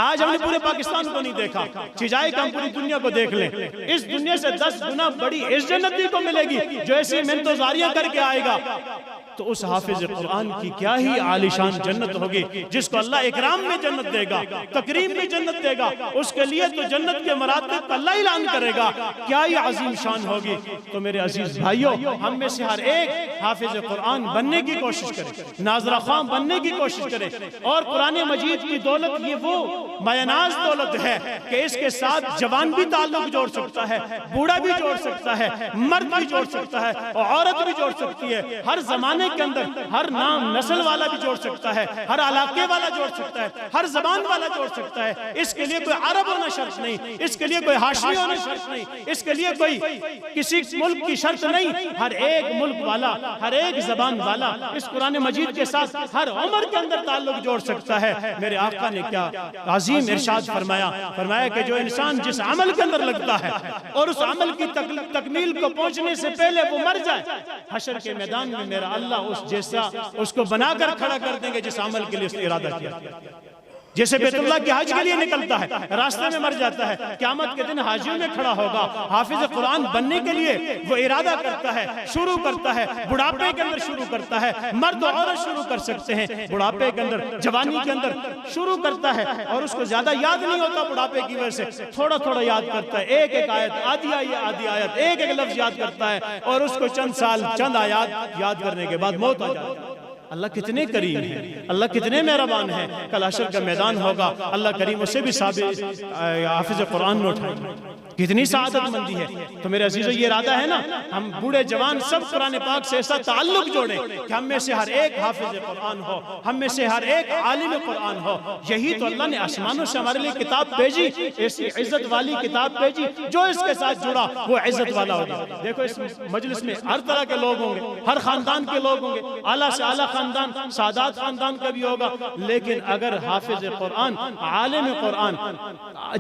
آج ہم نے پورے پاکستان کو نہیں دیکھا، چاہے کہ ہم پوری دنیا کو دیکھ لیں، اس دنیا سے 10 گنا بڑی اس جنتی کو ملے گی جو ایسی محنت و زاریاں کر کے آئے گا۔ تو اس حافظ قرآن کی کیا ہی عالیشان جنت ہوگی جس کو اللہ اکرام میں جنت دے گا، تکریم میں جنت دے گا، اس کے لیے تو جنت کے مراتب اللہ اعلان کرے گا، کیا ہی عظیم شان ہوگی۔ تو میرے عزیز بھائیوں، ہم میں سے ہر ایک حافظ قرآن بننے کی کوشش کرے، ناظرہ خواہ بننے کی کوشش کرے، اور قرآن مجید کی دولت یہ وہ مایہ-ناز دولت ہے کہ اس کے ساتھ جوان بھی تعلق جوڑ سکتا ہے، بوڑھا بھی جوڑ سکتا ہے، مرد بھی جوڑ سکتا ہے، اور عورت بھی جوڑ سکتی ہے، ہر زمانے کے اندر ہر نام نسل والا بھی جوڑ سکتا ہے، ہر علاقے والا جوڑ سکتا ہے، ہر زبان والا جوڑ سکتا ہے۔ اس کے لیے کوئی عرب ہونا شرط نہیں، اس کے لیے کوئی ہاشمی ہونا شرط نہیں، اس کے لیے کوئی کسی ملک کی شرط نہیں، ہر ایک ملک والا، ہر ایک زبان والا اس قرآن مجید کے ساتھ ہر عمر کے اندر تعلق جوڑ سکتا ہے۔ میرے آقا نے کیا عظیم ارشاد فرمایا کہ جو انسان جس عمل کے اندر لگتا ہے اور اس عمل کی تکمیل کو پہنچنے سے پہلے وہ مر جائے، حشر کے میدان میں میرا اللہ اس جیسا اس کو بنا کر کھڑا کر دیں گے جس عمل کے لیے اس نے ارادہ کیا۔ جیسے بیت اللہ کی حج کے لیے نکلتا ہے، راستے میں مر جاتا ہے، قیامت کے دن حاجیوں میں کھڑا ہوگا، حافظ قرآن بننے کے لیے وہ ارادہ کرتا ہے، شروع کرتا ہے، بڑھاپے کے اندر شروع کرتا ہے، مرد و عورت شروع کر سکتے ہیں، بڑھاپے کے اندر، جوانی کے اندر شروع کرتا ہے، اور اس کو زیادہ یاد نہیں ہوتا بڑھاپے کی وجہ سے، تھوڑا تھوڑا یاد کرتا ہے، ایک ایک آیت، آدھی آیت، ایک ایک لفظ یاد کرتا ہے، اور اس کو چند سال، چند آیات یاد کرنے کے بعد موت آ جاتی ہے۔ اللہ کتنے کریم ہیں، اللہ کتنے مہربان ہیں۔ کل حشر کا میدان ہوگا، اللہ کریم اسے بھی حافظ قرآن نہ اٹھائیں گے۔ کتنی سعادت مندی ہے۔ تو میرے عزیزو یہ ارادہ ہے نا، ہم بوڑھے جوان سب قرآن پاک سے ایسا تعلق جوڑیں کہ ہم میں سے ہر ایک حافظ قرآن ہو، ہم میں سے ہر ایک عالم قرآن ہو۔ یہی تو اللہ نے آسمانوں سے ہمارے لیے کتاب بھیجی، ایسی عزت والی کتاب بھیجی، جو اس کے ساتھ جڑا وہ عزت والا ہوگا۔ دیکھو اس مجلس میں ہر طرح کے لوگ ہوں گے، ہر خاندان کے لوگ ہوں گے، اعلیٰ سے اعلیٰ خاندان، سادات خاندان کا بھی ہوگا، لیکن اگر حافظ قرآن، عالم قرآن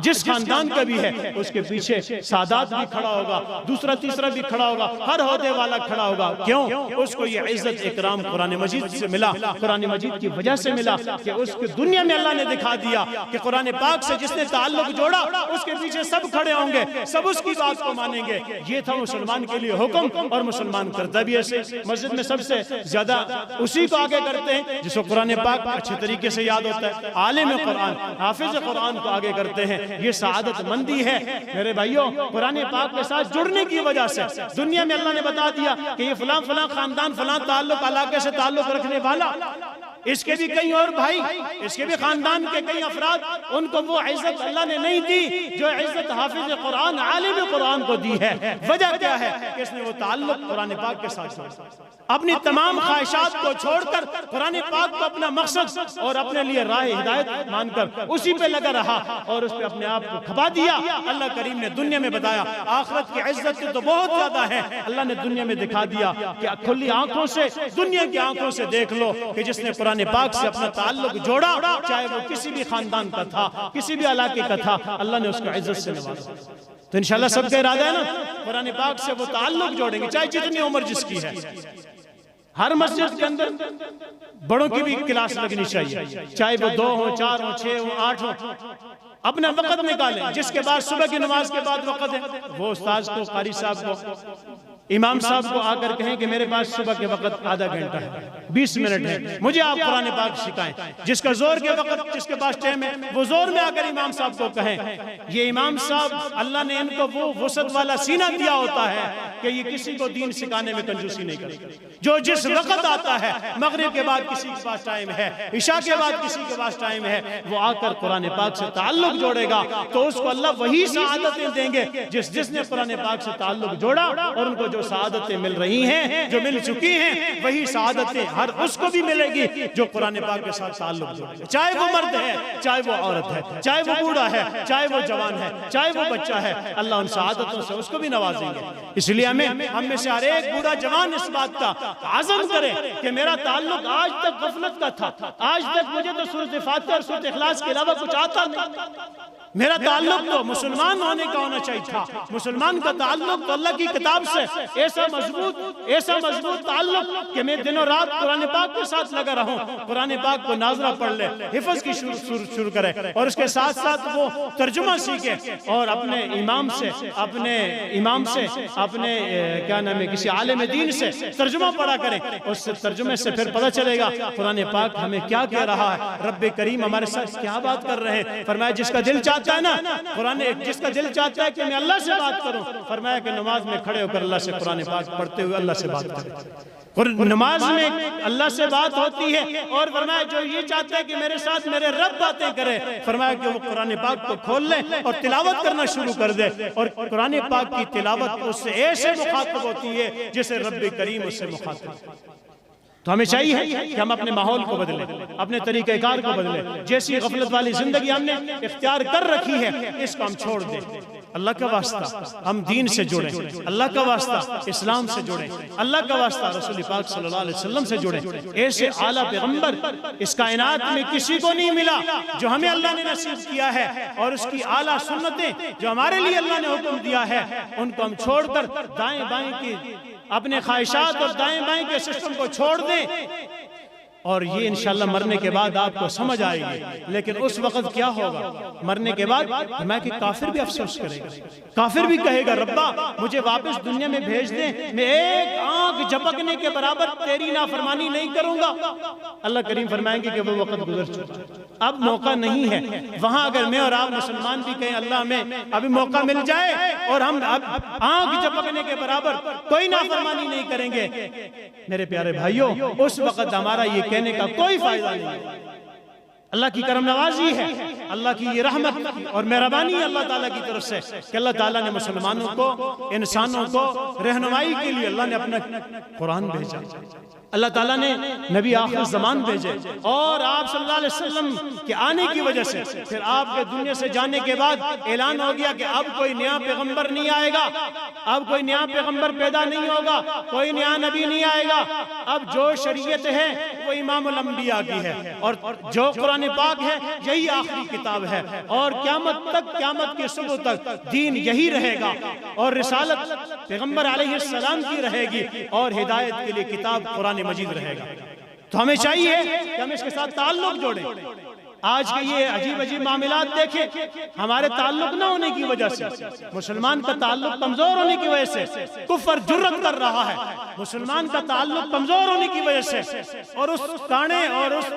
جس خاندان کا بھی ہے، اس کے پیچھے سادات بھی کھڑا ہوگا، دوسرا تیسرا بھی کھڑا ہوگا، ہر عہدے والا کھڑا ہوگا۔ کیوں؟ اس کو یہ عزت اکرام قرآن مجید سے ملا، قرآن مجید کی وجہ سے ملا کہ اس کی دنیا میں اللہ نے دکھا دیا کہ قرآن پاک سے جس نے تعلق جوڑا، اس کے پیچھے سب کھڑے ہوں گے، سب اس کی بات کو مانیں گے۔ یہ تھا مسلمان کے لیے حکم، اور مسلمان کرتا بھی ایسے۔ مسجد میں سب سے زیادہ اسی کو آگے کرتے ہیں جس کو قرآن پاک اچھے طریقے سے یاد ہوتا ہے، عالم قرآن، حافظ قرآن کو آگے کرتے ہیں۔ یہ سعادت مندی ہے میرے بھائیوں، قرآن پاک کے ساتھ جڑنے کی وجہ سے۔ دنیا میں اللہ نے بتا دیا کہ یہ فلاں فلاں خاندان، فلاں تعلق، علاقے سے تعلق رکھنے والا، اس کے بھی کئی اور بھائی، اس کے بھی خاندان کے کئی افراد، ان کو وہ عزت اللہ نے نہیں دی جو عزت حافظ قرآن، عالم قرآن کو دی ہے۔ وجہ کیا ہے کہ اس نے وہ تعلق قرآن پاک کے ساتھ اپنی تمام خواہشات کو چھوڑ کر قرآن پاک کو اپنا مقصد اور اپنے لیے راہ ہدایت مان کر اسی پہ لگا رہا، اور اس پہ اپنے آپ کو کھپا دیا۔ اللہ کریم نے دنیا میں بتایا، آخرت کی عزت تو بہت زیادہ ہے، اللہ نے دنیا میں دکھا دیا کہ کھلی آنکھوں سے، دنیا کی آنکھوں سے دیکھ لو کہ جس نے قرآن پاک سے اپنا تعلق جوڑا، چاہے وہ کسی بھی خاندان کا تھا، کسی بھی علاقے کا تھا، اللہ نے اس کو عزت سے نوازا۔ تو انشاءاللہ سب کا ارادہ ہے نا، قرآن پاک سے وہ تعلق جوڑیں گے، چاہے جتنی عمر جس کی ہے۔ ہر مسجد کے اندر بڑوں کی بھی کلاس لگنی چاہیے، چاہے وہ 2 ہوں، 4 ہوں، 6 ہوں، 8 ہوں۔ اپنا وقت نکالیں، جس کے بعد صبح کی نماز کے بعد وقت ہے، وہ استاذ کو، قاری صاحب کو، امام صاحب کو آ کر کہیں کہ میرے پاس صبح کے وقت آدھا گھنٹہ ہے، 20 منٹ ہے، مجھے آپ قرآن پاک سکھائیں۔ جس کا زور کے وقت، جس کے پاس ٹائم ہے، وہ زور میں آ کر امام صاحب کو کہیں۔ یہ امام صاحب، اللہ نے ان کو وہ وسعت والا سینہ دیا ہوتا ہے کہ یہ کسی کو دین سکھانے میں کنجوسی نہیں کرتے۔ جو جس وقت آتا ہے، مغرب کے بعد کسی کے پاس ٹائم ہے، عشاء کے بعد کسی کے پاس ٹائم ہے، وہ آ کر قرآن پاک سے تعلق جوڑے گا، تو اس کو اللہ وہی سعادتیں دیں گے جس نے قرآن پاک سے تعلق جوڑا، اور ان کو جو سعادتیں مل رہی ہیں، جو مل چکی ہیں، وہی سعادتیں ہر اس کو بھی ملے گی جو قرآن پاک کے ساتھ تعلق جوڑے گا، چاہے وہ مرد ہے، چاہے وہ عورت ہے، چاہے وہ بوڑھا ہے، چاہے وہ جوان ہے، چاہے وہ بچہ ہے، اللہ ان سعادتوں سے اس کو بھی نوازیں گے۔ اس لیے ہم میں سے ہر ایک بوڑھا جوان اس بات کا عزم کرے کہ میرا تعلق آج تک غفلت کا تھا، آج تک مجھے تو سورۃ فاتحہ اور سورۃ اخلاص کے علاوہ کچھ آتا نہیں۔ میرا تعلق تو مسلمان ہونے کا ہونا چاہیے تھا، مسلمان کا تعلق تو اللہ کی کتاب سے ایسا مضبوط تعلق کہ میں دن و رات قرآن پاک کے ساتھ لگا رہوں، قرآن پاک کو ناظرہ پڑھ لے، حفظ کی شروع کرے، اور اس کے ساتھ ساتھ وہ ترجمہ سیکھے، اور اپنے امام سے، اپنے کیا نام ہے، کسی عالم دین سے ترجمہ پڑھا کریں، اس سے ترجمے سے پھر پتہ چلے گا قرآن پاک ہمیں کیا کہہ رہا ہے، رب کریم ہمارے ساتھ کیا بات کر رہے ہیں۔ فرمایا جس کا دل چاہتا ہے نا، قرآن جس کا دل چاہتا ہے کہ میں اللہ سے بات کروں، فرمایا کہ نماز میں کھڑے ہو کر اللہ سے قرآن پاک پڑھتے ہوئے اللہ سے بات کریں۔ نماز میں اللہ سے بات ہوتی ہے، اور فرمایا جو یہ چاہتا ہے کہ میرے ساتھ میرے رب باتیں کرے، فرمایا کہ وہ قرآن پاک کو کھول لے اور تلاوت کرنا شروع کر دے، اور قرآن پاک کی تلاوت اس سے ایسے مخاطب ہوتی ہے جیسے رب کریم اس سے مخاطب ہے۔ تو ہمیں چاہیے کہ ہم اپنے ماحول کو بدلیں، اپنے طریقہ کار کو بدلیں، جیسی غفلت والی زندگی ہم نے اختیار کر رکھی ہے، اس کو ہم چھوڑ دیں۔ اللہ کا واسطہ ہم دین سے جڑیں، اللہ کا واسطہ اسلام سے جڑیں، اللہ کا واسطہ رسول پاک صلی اللہ علیہ وسلم سے جڑیں۔ ایسے اعلیٰ پیغمبر اس کائنات میں کسی کو نہیں ملا جو ہمیں اللہ نے نصیب کیا ہے، اور اس کی اعلیٰ سنتیں جو ہمارے لیے اللہ نے حکم دیا ہے، ان کو ہم چھوڑ کر دائیں بائیں کی اپنے خواہشات اور دائیں بائیں کے سسٹم کو چھوڑ دیں، اور یہ انشاءاللہ مرنے کے بعد آپ کو سمجھ آئے گی. لیکن اس وقت کیا ہوگا مرنے کے بعد؟ میں کہ کافر بھی افسوس کرے گا, کافر بھی کہے گا ربا مجھے واپس دنیا میں بھیج دیں, میں ایک آنکھ جھپکنے کے برابر تیری نافرمانی نہیں کروں گا. اللہ کریم فرمائیں گے کہ وہ وقت گزر چکا, اب موقع نہیں ہے. وہاں اگر میں اور آپ مسلمان بھی کہیں اللہ میں ابھی موقع مل جائے اور ہم اب آنکھ جھپکنے کے برابر کوئی نافرمانی نہیں کریں گے, میرے پیارے بھائیوں اس وقت ہمارا یہ کہنے کا کوئی فائدہ نہیں. اللہ کی کرم نوازی ہے, اللہ کی یہ رحمت اور مہربانی ہے اللہ تعالیٰ کی طرف سے کہ اللہ تعالیٰ نے مسلمانوں کو, انسانوں کو رہنمائی کے لیے اللہ نے اپنا قرآن بھیجا, اللہ تعالیٰ نے نبی آخر زمان بھیجے, اور آپ صلی اللہ علیہ وسلم کے آنے کی وجہ سے پھر آپ کے دنیا سے جانے کے بعد اعلان ہو گیا کہ اب کوئی نیا پیغمبر نہیں آئے گا, اب کوئی نیا پیغمبر پیدا نہیں ہوگا, کوئی نیا نبی نہیں آئے گا. اب جو شریعت ہے وہ امام الانبیاء کی ہے, اور جو قرآن پاک ہے یہی آخری کتاب ہے, اور قیامت تک, قیامت کے صبح تک دین یہی رہے گا, اور رسالت پیغمبر علیہ السلام کی رہے گی, اور ہدایت کے لیے کتاب قرآن مجید رہے گا. تو ہمیں چاہیے کہ ہم اس کے ساتھ تعلق جوڑیں. آج کے یہ عجیب عجیب معاملات دیکھیں, ہمارے تعلق نہ ہونے کی وجہ سے, مسلمان کا تعلق کمزور ہونے کی وجہ سے کفر جرت کر رہا ہے, مسلمان کا تعلق کمزور ہونے کی وجہ سے, اور اس کانے اور اس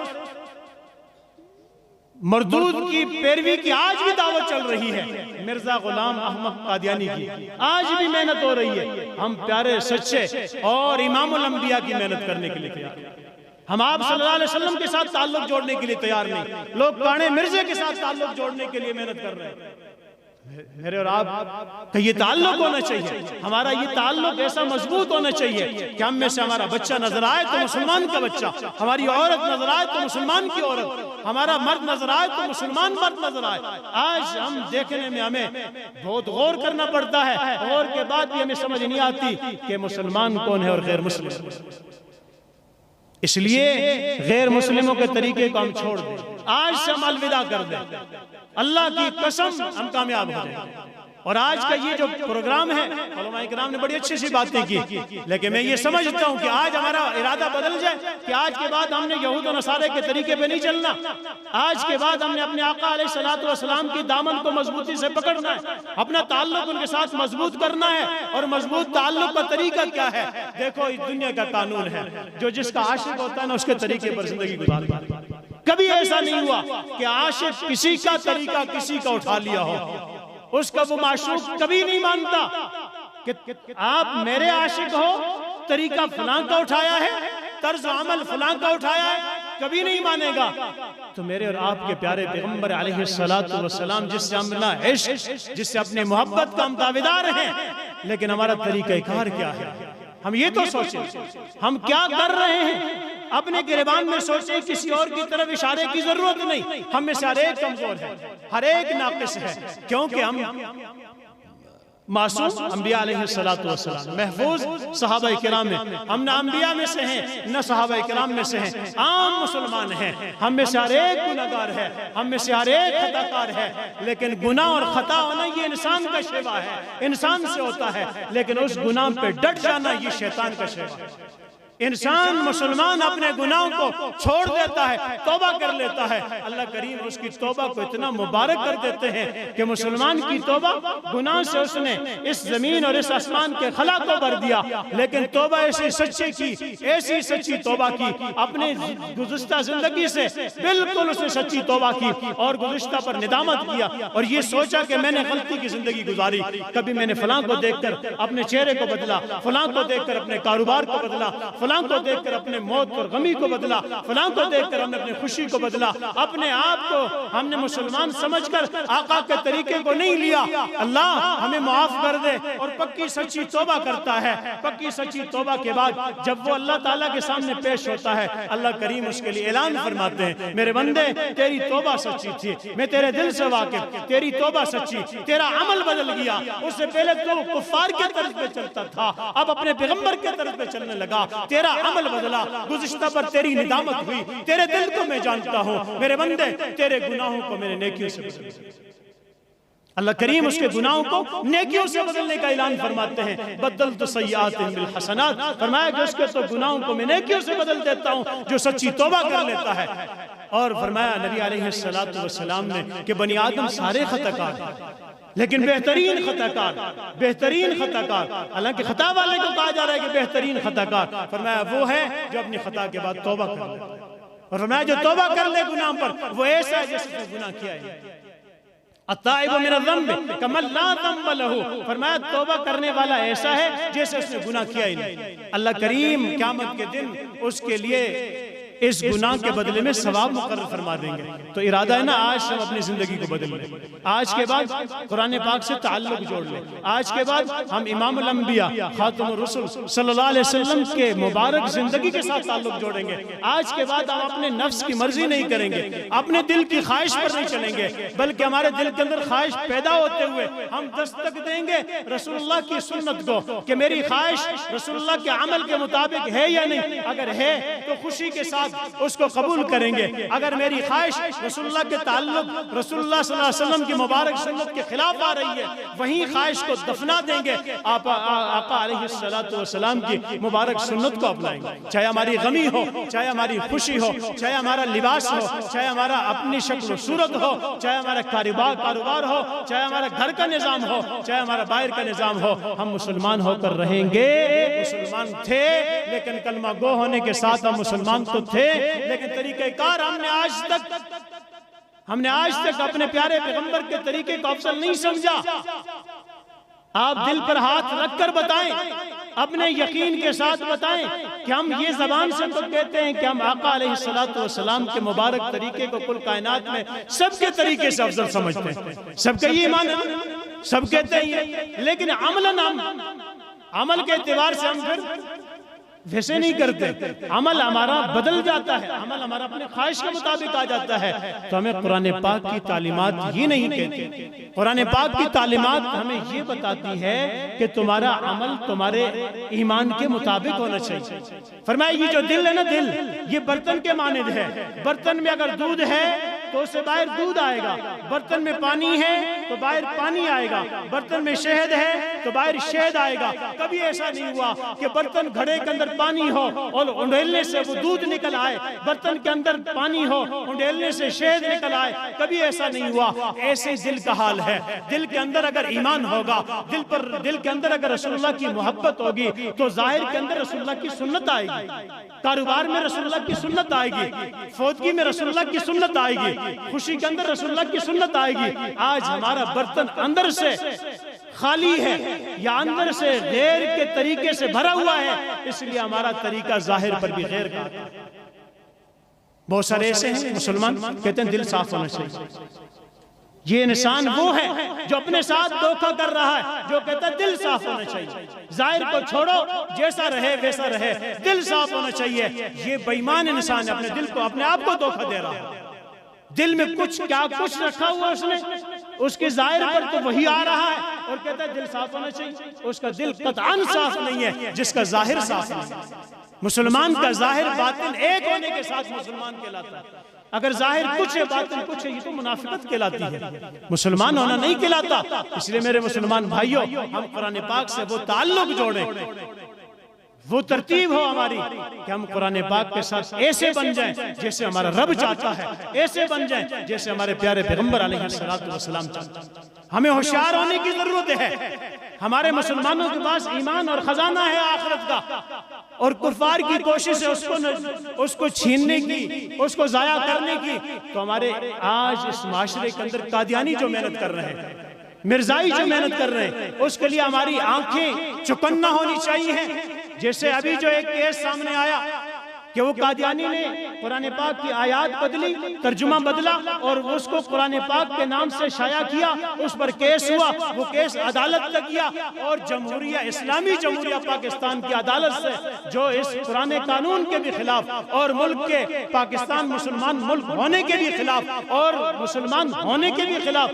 مردود کی پیروی کی آج بھی دعوت چل رہی ہے, مرزا غلام احمد قادیانی کی آج بھی محنت ہو رہی ہے. ہم پیارے سچے اور امام الانبیاء کی محنت کرنے کے لیے تیار ہیں. ہم آپ صلی اللہ علیہ وسلم کے ساتھ تعلق جوڑنے کے لیے تیار نہیں, لوگ کانے مرزے کے ساتھ تعلق جوڑنے کے لیے محنت کر رہے ہیں. میرے اور آپ کا یہ تعلق ہونا چاہیے, ہمارا یہ تعلق ایسا مضبوط ہونا چاہیے کہ ہم میں سے ہمارا بچہ نظر آئے تو مسلمان کا بچہ, ہماری عورت نظر آئے تو مسلمان کی عورت, ہمارا مرد نظر آئے تو مسلمان مرد نظر آئے. آج ہم دیکھنے میں ہمیں بہت غور کرنا پڑتا ہے, غور کے بعد بھی ہمیں سمجھ نہیں آتی کہ مسلمان کون ہے اور غیر مسلم. اس لیے غیر مسلموں کے طریقے کو ہم چھوڑ دیں, آج سے ہم الوداع کر دیں, اللہ کی قسم ہم کامیاب ہو جائیں. اور آج کا یہ جو پروگرام ہے, علماء کرام نے بڑی اچھی سی باتیں کی, لیکن میں یہ سمجھتا ہوں کہ آج ہمارا ارادہ بدل جائے کہ آج کے بعد ہم نے یہود و نصارے کے طریقے پہ نہیں چلنا, آج کے بعد ہم نے اپنے آقا علیہ السلام کی دامن کو مضبوطی سے پکڑنا ہے, اپنا تعلق ان کے ساتھ مضبوط کرنا ہے. اور مضبوط تعلق کا طریقہ کیا ہے؟ دیکھو اس دنیا کا قانون ہے, جو جس کا عاشق ہوتا ہے نا اس کے طریقے پر زندگی گزارتا ہے. کبھی ایسا نہیں ہوا کہ عاشق کسی کا طریقہ کسی کا اٹھا لیا ہو, اس کا وہ معشوق کبھی نہیں مانتا کہ آپ میرے عاشق ہو, طریقہ فلاں کا اٹھایا ہے, طرز عمل فلاں کا اٹھایا ہے, کبھی نہیں مانے گا. تو میرے اور آپ کے پیارے پیغمبر علیہ السلام جس سے ہم اپنا عشق, جس سے اپنے محبت کا ہم دعویدار ہیں, لیکن ہمارا طریقہ کار کیا ہے؟ ہم یہ تو سوچیں ہم کیا کر رہے ہیں, اپنے گریبان میں سوچیں, کسی اور کی طرف اشارے کی ضرورت نہیں. ہم میں سے ہر ایک کمزور ہے, ہر ایک ناقص ہے, کیونکہ ہم معصوم انبیاء علیہ السلام, محفوظ صحابہ کرام میں, ہم نہ انبیاء میں سے ہیں نہ صحابہ کرام میں سے ہیں, عام مسلمان ہیں. ہم میں سے ہر ایک گناہگار ہے, ہم میں سے ہر ایک خطا کار ہے, لیکن گناہ اور خطا ہونا یہ انسان کا شیوا ہے, انسان سے ہوتا ہے, لیکن اس گناہ پہ ڈٹ جانا یہ شیطان کا شیوا ہے. انسان مسلمان اپنے گناہوں کو چھوڑ دیتا ہے, توبہ کر لیتا ہے, اللہ کریم اس کی توبہ کو اتنا مبارک کر دیتے ہیں کہ مسلمان کی توبہ, گناہ سے اس نے اس زمین اور اس آسمان کے خلا کو بھر دیا, لیکن توبہ ایسی سچی کی, ایسی سچی توبہ کی, اپنے گزشتہ زندگی سے بالکل اس نے سچی توبہ کی اور گزشتہ پر ندامت کیا, اور یہ سوچا کہ میں نے غلطی کی زندگی گزاری, کبھی میں نے فلاں کو دیکھ کر اپنے چہرے کو بدلا, فلاں کو دیکھ کر اپنے کاروبار کو بدلا, فلاں کو دیکھ کر اپنے موت اور غمی کو بدلا, فلاں کو دیکھ کر ہم نے اپنے خوشی کو بدلا, اپنے آپ کو ہم نے مسلمان سمجھ کر آقا کے طریقے کو نہیں لیا. اللہ ہمیں معاف کر دے. اور پکی سچی توبہ کرتا ہے, پکی سچی توبہ کے بعد جب وہ اللہ تعالیٰ کے سامنے پیش ہوتا ہے, اللہ کریم اس کے لیے اعلان فرماتے ہیں, میرے بندے تیری توبہ سچی تھی, میں تیرے دل سے واقف, تیری توبہ سچی, تیرا عمل بدل گیا, اس سے پہلے تو کفار کے طرف پہ چلتا تھا, اب اپنے پیغمبر کے طرف پہ چلنے لگا, تیرا عمل بدلا, گزشتہ پر تیری ندامت ہوئی, تیرے دل کو میں جانتا ہوں, میرے بندے تیرے گناہوں کو میں نے نیکیوں سے بدلا. اللہ کریم اس کے گناہوں کو نیکیوں سے بدلنے کا اعلان فرماتے ہیں، بدلت سیئاتہم بالحسنات، فرمایا کہ اس کے تو گناہوں کو میں نیکیوں سے بدل دیتا ہوں جو سچی توبہ کر لیتا ہے۔ اور فرمایا نبی علیہ السلام نے کہ بنی آدم سارے خطا کار ہیں، لیکن بہترین خطا کار، حالانکہ خطا والے کو کہا جا رہا ہے کہ بہترین خطا کار، فرمایا وہ ہے جو اپنی خطا کے بعد توبہ کر لے، اور فرمایا جو توبہ کر لے گناہ پر وہ ایسا ہے جیسے نے گناہ کیا ہے۔ التائب من الذنب کمن لا ذنب لہ، فرمایا توبہ کرنے والا ایسا ہے جیسے اس نے گناہ کیا ہی نہیں۔ اللہ کریم قیامت کے دن اس کے لیے اس گناہ کے بدلے میں ثواب مقرر فرما دیں گے۔ تو ارادہ ہے نا آج ہم اپنی زندگی کو بدل لیں، آج کے بعد قرآن پاک سے تعلق جوڑ لیں، آج کے بعد ہم امام الانبیاء خاتم الرسل صلی اللہ علیہ وسلم کے مبارک زندگی کے ساتھ تعلق جوڑیں گے۔ آج کے بعد ہم اپنے نفس کی مرضی نہیں کریں گے، اپنے دل کی خواہش پر نہیں چلیں گے، بلکہ ہمارے دل کے اندر خواہش پیدا ہوتے ہوئے ہم دستک دیں گے رسول اللہ کی سنت کو کہ میری خواہش رسول اللہ کے عمل کے مطابق ہے یا نہیں، اگر ہے تو خوشی کے ساتھ اس کو قبول کریں گے، اگر میری خواہش رسول اللہ کے تعلق رسول اللہ صلی اللہ علیہ وسلم کی مبارک سنت کے خلاف آ رہی ہے وہیں خواہش کو دفنا دیں گے، آقا علیہ السلام کی مبارک سنت کو اپنائیں گے، چاہے ہماری غمی ہو، چاہے ہماری خوشی ہو، چاہے ہمارا لباس ہو، چاہے ہمارا اپنی شکل و صورت ہو، چاہے ہمارا کاروبار ہو، چاہے ہمارا گھر کا نظام ہو، چاہے ہمارا باہر کا نظام ہو، ہم مسلمان ہو کر رہیں گے۔ مسلمان تھے لیکن کلمہ گو ہونے کے ساتھ ہم مسلمان تو تھے، لیکن طریقہ کار ہم نے آج تک اپنے پیارے پیغمبر کے طریقے کو افضل نہیں سمجھا۔ آپ دل پر ہاتھ رکھ کر بتائیں، اپنے یقین کے ساتھ بتائیں کہ ہم یہ زبان سے تو کہتے ہیں کہ ہم آقا علیہ السلام کے مبارک طریقے کو کل کائنات میں سب کے طریقے سے افضل سمجھتے ہیں، سب کا یہ ایمان ہے، سب کہتے ہیں، لیکن عمل کے اعتبار سے ہم پھر ویسے نہیں کرتے، عمل ہمارا بدل جاتا ہے، عمل ہمارا اپنے خواہش کے مطابق آ جاتا ہے۔ تو ہمیں قرآن پاک کی تعلیمات یہ نہیں کہتی، قرآن پاک کی تعلیمات ہمیں یہ بتاتی ہے کہ تمہارا عمل تمہارے ایمان کے مطابق ہونا چاہیے۔ فرمایا یہ جو دل ہے نا، دل یہ برتن کے مانند ہے، برتن میں اگر دودھ ہے تو اس سے باہر دودھ آئے گا، برتن میں پانی ہے تو باہر پانی آئے گا، برتن میں شہد ہے تو باہر شہد آئے گا۔ کبھی ایسا نہیں ہوا کہ برتن گھڑے کے اندر پانی ہو اور انڈیلنے سے وہ دودھ نکل آئے، برتن کے اندر پانی ہو انڈیلنے سے شہد نکل آئے، کبھی ایسا نہیں ہوا۔ ایسے دل کا حال ہے، دل کے اندر اگر ایمان ہوگا، دل کے اندر اگر رسول اللہ کی محبت ہوگی تو ظاہر کے اندر رسول اللہ کی سنت آئے گی، کاروبار میں رسول اللہ کی سنت آئے گی، فوتگی میں رسول اللہ کی سنت آئے گی، خوشی کے اندر رسول اللہ کی سنت آئے گی۔ آج ہمارا برتن اندر سے خالی ہے یا اندر سے غیر کے طریقے سے بھرا ہوا ہے، اس لیے ہمارا طریقہ ظاہر پر بھی غیر کا ہے۔ بہت سارے ایسے ہیں مسلمان کہتے ہیں دل صاف ہونا چاہیے۔ یہ انسان وہ ہے جو اپنے ساتھ دھوکہ کر رہا ہے، جو کہتا ہے دل صاف ہونا چاہیے، ظاہر کو چھوڑو، جیسا رہے ویسا رہے، دل صاف ہونا چاہیے۔ یہ بے ایمان انسان ہے، اپنے دل کو اپنے آپ کو دھوکہ دے رہا ہے۔ دل میں کچھ رکھا ہوا اس نے، اس کے ظاہر پر تو وہی آ رہا ہے اور کہتا ہے دل صاف ہونا چاہیے، اس کا دل قطعاً صاف نہیں ہے جس کا ظاہر صاف نہیں ہے۔ مسلمان کا ظاہر باطن ایک ہونے کے ساتھ مسلمان کہلاتا ہے۔ اگر ظاہر کچھ ہے باطن کچھ ہے، یہ تو منافقت کہلاتی ہے، مسلمان ہونا نہیں کہلاتا۔ اس لیے میرے مسلمان بھائیوں، ہم قرآن پاک سے وہ تعلق جوڑیں، وہ ترتیب ہو ہماری کہ ہم قرآن پاک کے ساتھ ایسے بن جائیں جیسے ہمارا رب چاہتا ہے، ایسے بن جائیں جیسے ہمارے پیارے پیغمبر علیہ السلام چاہتا ہے۔ ہمیں ہوشیار ہونے کی ضرورت ہے۔ ہمارے مسلمانوں کے پاس ایمان اور خزانہ ہے آخرت کا، اور کفار کی کوشش ہے اس کو چھیننے کی، اس کو ضائع کرنے کی۔ تو ہمارے آج اس معاشرے کے اندر قادیانی جو محنت کر رہے ہیں، مرزائی جو محنت کر رہے ہیں، اس کے لیے ہماری آنکھیں چکنا ہونی چاہیے۔ جیسے ابھی جو ایک کیس سامنے آیا کہ وہ قادیانی نے قرآن پاک کی آیات بدلی، ترجمہ بدلا اور اس کو قرآن پاک کے نام سے شائع کیا، اس پر کیس ہوا، وہ کیس عدالت تک گیا، اور جمہوریہ اسلامی جمہوریہ پاکستان کی عدالت سے جو اس قرآن قانون کے بھی خلاف اور ملک کے پاکستان مسلمان ملک ہونے کے بھی خلاف اور مسلمان ہونے کے بھی خلاف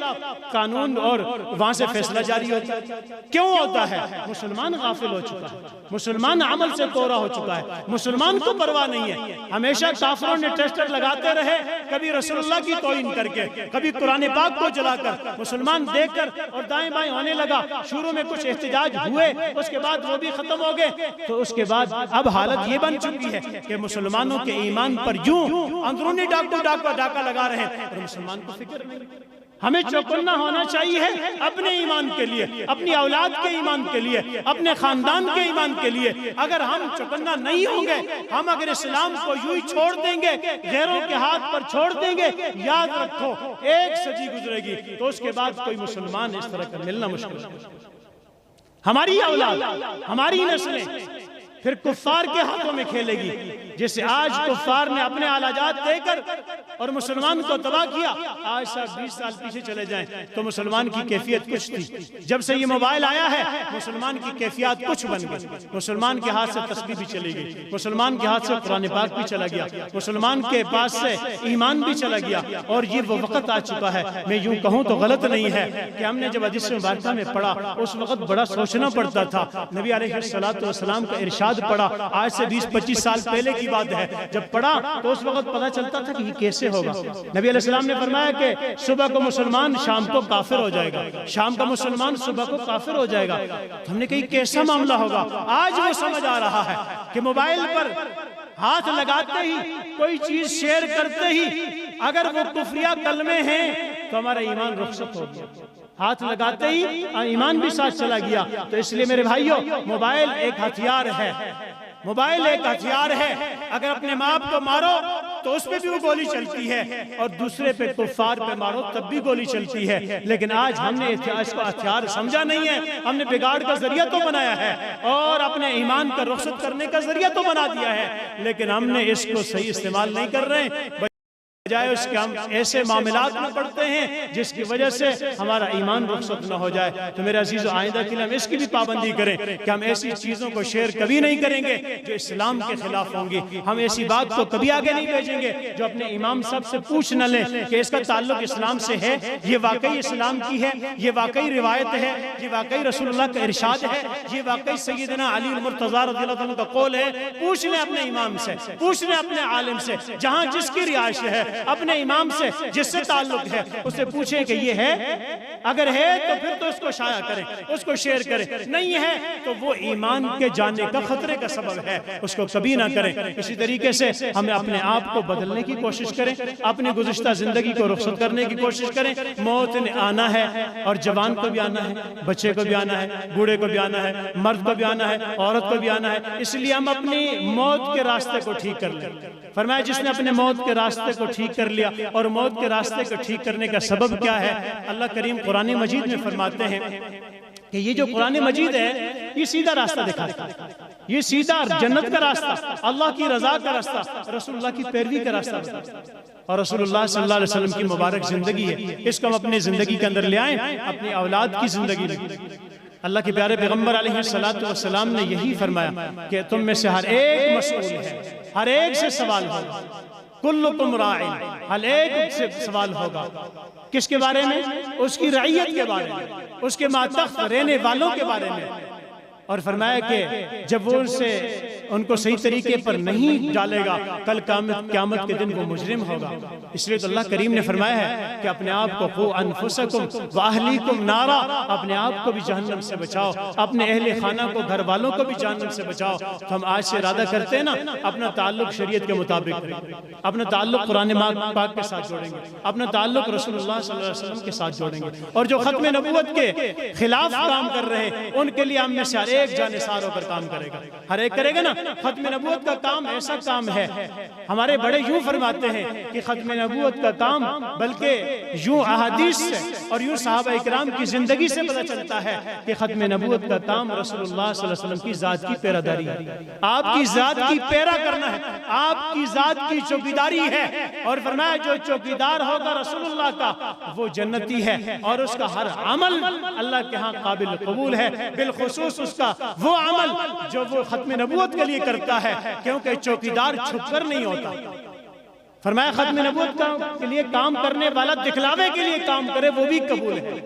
قانون، اور وہاں سے فیصلہ جاری ہوتا ہے۔ کیوں ہوتا ہے؟ مسلمان غافل ہو چکا ہے، مسلمان عمل سے کورا ہو چکا ہے، مسلمان کو پرواہ پرواہ نہیں ہے. ہمیشہ کافروں نے ٹیسٹر لگاتے رہے, کبھی رسول اللہ کی توہین کر کے, کبھی قرآن پاک کو جلا کر. مسلمان دیکھ کر اور دائیں بائیں ہونے لگا. شروع میں کچھ احتجاج ہوئے, اس کے بعد وہ بھی ختم ہو گئے. تو اس کے بعد اب حالت یہ بن چکی ہے کہ مسلمانوں کے ایمان پر یوں اندرونی ڈاکہ لگا رہے ہیں اور مسلمان کو فکر نہیں. ہمیں چوکنا ہونا چاہیے اپنے ایمان کے لیے, اپنی اولاد کے ایمان کے لیے, اپنے خاندان کے ایمان کے لیے. اگر ہم چوکنا نہیں ہوں گے, ہم اگر اسلام کو یوں ہی چھوڑ دیں گے, غیروں کے ہاتھ پر چھوڑ دیں گے, یاد رکھو ایک صدی گزرے گی تو اس کے بعد کوئی مسلمان اس طرح کا ملنا مشکل ہے. ہماری اولاد, ہماری نسلیں پھر کفار کے ہاتھوں میں کھیلے گی. جیسے آج کفار نے اپنے آلہ جات دے کر اور مسلمان کو تباہ کیا. آج سے 20 سال پیچھے چلے جائیں تو مسلمان کی کیفیت کچھ تھی. جب سے یہ موبائل آیا ہے مسلمان کی کیفیت کچھ بن گئی. مسلمان کے ہاتھ سے تسبیح بھی چلی گئی, مسلمان کے ہاتھ سے قرآن پاک بھی چلا گیا, مسلمان کے پاس سے ایمان بھی چلا گیا. اور یہ وہ وقت آ چکا ہے, میں یوں کہوں تو غلط نہیں ہے, کہ ہم نے جب حدیث مبارکہ میں پڑھا اس وقت بڑا سوچنا پڑتا تھا. نبی علیہ السلام کا ارشاد پڑھا, آج سے 20-25 سال پہلے کی بات ہے. جب پڑھا تو اس وقت پتہ چلتا تھا کہ یہ کیسے ہوگا. نبی علیہ السلام نے فرمایا کہ صبح کو مسلمان شام کو کافر ہو جائے گا, شام کا مسلمان صبح کو کافر ہو جائے گا. ہم نے کہی کیسا معاملہ ہوگا. آج وہ سمجھ آ رہا ہے کہ موبائل پر ہاتھ لگاتے ہی, کوئی چیز شیئر کرتے ہی اگر وہ کفریہ کلمے ہیں تو ہمارا ایمان رخصت ہو گیا. ہاتھ لگاتے ہی ایمان بھی ساتھ چلا گیا. تو اس لیے میرے بھائیوں, موبائل ایک ہتھیار ہے, موبائل ایک ہتھیار ہے. اگر اپنے ماں باپ کو مارو تو اس پہ بھی وہ گولی چلتی ہے, اور دوسرے پہ کفار پہ مارو تب بھی گولی چلتی ہے. لیکن آج ہم نے اس کو ہتھیار سمجھا نہیں ہے, ہم نے بگاڑ کا ذریعہ تو بنایا ہے اور اپنے ایمان کا رخصت کرنے کا ذریعہ تو بنا دیا ہے, لیکن ہم نے اس کو صحیح استعمال نہیں کر رہے ہیں. بجائے اس کے ہم ایسے معاملات میں پڑھتے ہیں جس کی وجہ سے ہمارا ایمان رخصت نہ ہو جائے. تو میرے عزیزو, آئندہ کے لیے ہم اس کی بھی پابندی کریں کہ ہم ایسی چیزوں کو شیئر کبھی نہیں کریں گے جو اسلام کے خلاف ہوں گی. ہم ایسی بات کو کبھی آگے نہیں بھیجیں گے جو اپنے امام صاحب سے پوچھ نہ لیں کہ اس کا تعلق اسلام سے ہے, یہ واقعی اسلام کی ہے, یہ واقعی روایت ہے, یہ واقعی رسول اللہ کا ارشاد ہے, یہ واقعی سیدنا علی المرتضیٰ رضی اللہ عنہ کا قول ہے. پوچھ لیں اپنے امام سے, پوچھ لیں اپنے عالم سے, جہاں جس کی رہائش ہے, اپنے امام سے جس سے تعلق ہے اسے پوچھیں کہ یہ ہے. اگر ہے تو پھر تو اس کو شائع کریں, اس کو شیئر کریں. نہیں ہے تو وہ ایمان کے جانے کا خطرے کا سبب ہے, اس کو کبھی نہ کریں. اسی طریقے سے ہمیں اپنے آپ کو بدلنے کی کوشش کریں, اپنی گزشتہ زندگی کو رخصت کرنے کی کوشش کریں. موت نے آنا ہے, اور جوان کو بھی آنا ہے, بچے کو بھی آنا ہے, بوڑھے کو بھی آنا ہے, مرد کو بھی آنا ہے, عورت کو بھی آنا ہے. اس لیے ہم اپنی موت کے راستے کو ٹھیک کر لیں. فرمایا جس نے اپنے موت کے راستے کو ٹھیک کر لیا, اور موت کے راستے کو ٹھیک کرنے کا سبب کیا ہے؟ اللہ کریم قرآن مجید میں فرماتے ہیں کہ یہ جو قرآن مجید ہے یہ سیدھا راستہ دکھاتا ہے, یہ سیدھا جنت کا راستہ, اللہ کی رضا کا راستہ, رسول اللہ کی پیروی کا راستہ بتاتا ہے. اور رسول اللہ صلی اللہ علیہ وسلم کی مبارک زندگی ہے, اس کو ہم اپنی زندگی کے اندر لے آئیں, اپنی اولاد کی زندگی میں. اللہ کے پیارے پیغمبر علیہ السلام نے یہی فرمایا کہ تم میں سے ہر ایک مسئول ہے, ہر ایک سے سوال ہوگا. کلکم راعٍ, ہر ایک سے سوال ہوگا. کس کے بارے میں؟ اس کی رعیت کے بارے میں, اس کے ماتحت رہنے والوں کے بارے میں. اور فرمایا کہ جب وہ ان کو صحیح طریقے پر نہیں ڈالے گا, کل قیامت کے دن وہ مجرم ہوگا. اس لیے تو اللہ کریم نے فرمایا ہے کہ اپنے آپ کو قو انفسکم واہلیکم نارا, اپنے آپ کو بھی جہنم سے بچاؤ, اپنے اہل خانہ کو, گھر والوں کو بھی جہنم سے بچاؤ. تو ہم آج سے ارادہ کرتے ہیں نا, اپنا تعلق شریعت کے مطابق کریں, اپنا تعلق قرآن پاک کے ساتھ جوڑیں گے, اپنا تعلق رسول اللہ صلی اللہ علیہ وسلم کے ساتھ جوڑیں گے. اور جو ختم نبوت کے خلاف کام کر رہے ہیں ان کے لیے ہم میں سے ایک جانثار ہو کر کام کرے گا, ہر ایک کرے گا نا. ختم نبوت کا کام ایسا کام ہے, ہمارے بڑے یوں فرماتے ہیں کہ ختم نبوت کا کام بلکہ یوں احادیث سے اور یوں صحابہ اکرام کی زندگی سے پتہ چلتا ہے کہ ختم نبوت کا کام رسول اللہ صلی اللہ علیہ وسلم کی ذات کی پیراداری ہے, آپ کی ذات کی پیرا کرنا ہے, آپ کی ذات کی چوکیداری ہے. اور فرمایا جو چوکیدار ہوگا رسول اللہ کا وہ جنتی ہے, اور اس کا ہر عمل اللہ کے ہاں قابل قبول ہے, بالخصوص اس کا وہ عمل جو وہ ختم نبوت کے لیے کرتا ہے, کیونکہ چوکیدار چھپ کر نہیں ہوتا. فرمایا ختم نبوت کے لیے کام کرنے والا دکھلاوے کے لیے کام کرے وہ بھی قبول ہے.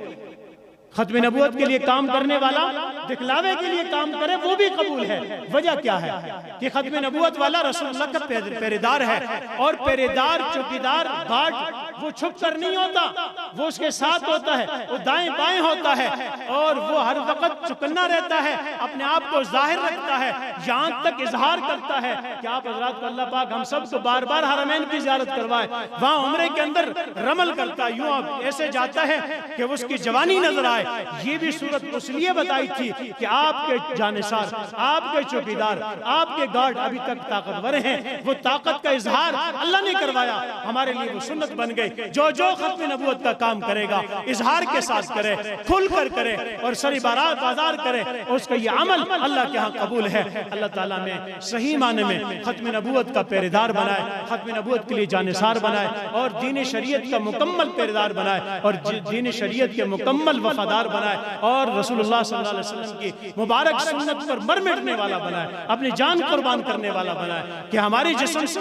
ختم نبوت کے لیے کام کرنے والا دکھلاوے کے لیے کام کرے وہ بھی قبول ہے۔ وجہ کیا ہے کہ ختم نبوت والا رسول اللہ کا پہرےدار ہے، اور پہرےدار چوکیدار گارڈ وہ چھپ کر نہیں ہوتا، وہ اس کے ساتھ ہوتا ہے، وہ دائیں بائیں ہوتا ہے، اور وہ ہر وقت چکنا رہتا ہے، اپنے آپ کو ظاہر رکھتا ہے، یہاں تک اظہار کرتا ہے کہ آپ حضرات کو اللہ پاک ہم سب کو بار بار حرمین کی زیارت کروائے، وہاں عمرے کے اندر رمل کرتا ہے، یوں ایسے جاتا ہے کہ اس کی جوانی نظر آئے۔ یہ بھی صورت اس لیے بتائی تھی کہ آپ کے جانثار، آپ کے چوکیدار، آپ کے گارڈ ابھی تک طاقتور ہیں، وہ طاقت کا اظہار اللہ نے کروایا، ہمارے لیے وہ سنت بن گئی۔ جو ختم نبوت کا کام کرے گا اظہار کے ساتھ کرے، کھل کر کرے اور سری بازار کرے، اس کا یہ عمل اللہ کے ہاں قبول ہے۔ اللہ تعالیٰ میں صحیح معنی میں ختم نبوت کا پہرےدار بنائے، ختم نبوت کے لیے جانثار بنائے، اور دین شریعت کا مکمل پہرےدار بنائے، اور دین شریعت کے مکمل وفادار بنائے، اور رسول اللہ صلی اللہ علیہ وسلم کی مبارک سنت پر مر مٹنے والا بنائے، اپنی جان قربان کرنے والا بنائے، کہ ہماری جسم سے،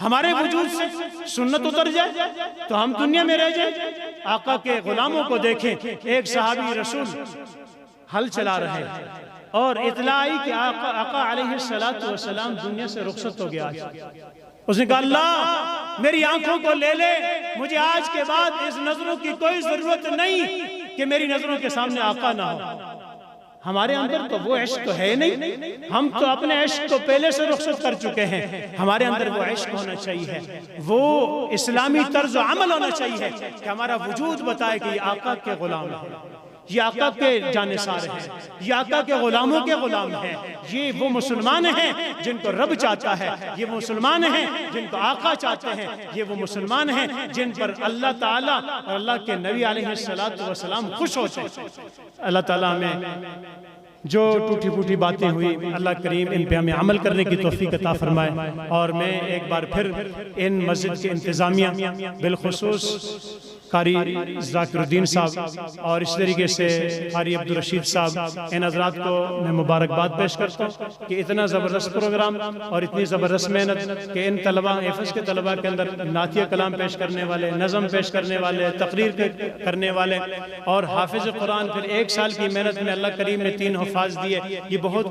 ہمارے وجود سے سنت اتر جائے تو ہم دنیا میں رہ جائیں۔ آقا کے غلاموں کو دیکھیں، ایک صحابی رسول ہل چلا رہے ہیں اور اطلاع آئی کہ آقا علیہ السلام دنیا سے رخصت ہو گیا۔ اس نے کہا اللہ میری آنکھوں کو لے لے، مجھے آج کے بعد اس نظروں کی کوئی ضرورت نہیں کہ میری نظروں کے سامنے آقا نہ ہو۔ ہمارے اندر تو وہ عشق تو ہے نہیں، ہم تو اپنے عشق کو پہلے سے رخصت کر چکے ہیں۔ ہمارے اندر وہ عشق ہونا چاہیے، وہ اسلامی طرز و عمل ہونا چاہیے کہ ہمارا وجود بتائے کہ یہ آقا کے غلام ہے، یہ آقا کے جانثار ہیں، یہ آقا کے غلاموں کے غلام ہیں، یہ وہ مسلمان ہیں جن کو رب چاہتا ہے، یہ وہ مسلمان ہیں جن کو آقا چاہتے ہیں، یہ وہ مسلمان ہیں جن پر اللہ تعالیٰ اور اللہ کے نبی علیہ السلام خوش ہوتے ہیں۔ اللہ تعالیٰ ہمیں جو ٹوٹی پھوٹی باتیں ہوئی، اللہ کریم ان پہ ہمیں عمل کرنے کی توفیق عطا فرمائے۔ اور میں ایک بار پھر ان مسجد کے انتظامیہ، بالخصوص قاری ذاکر الدین صاحب اور اس طریقے سے قاری عبدالرشید صاحب، ان حضرات کو میں مبارکباد پیش کرتا ہوں کہ اتنا زبردست پروگرام اور اتنی زبردست محنت کہ ان طلباء حفظ کے طلباء کے اندر نعتیہ کلام پیش کرنے والے، نظم پیش کرنے والے، تقریر کرنے والے اور حافظ قرآن، پھر ایک سال کی محنت میں اللہ کریم نے 3 حفاظ دیے۔ یہ بہت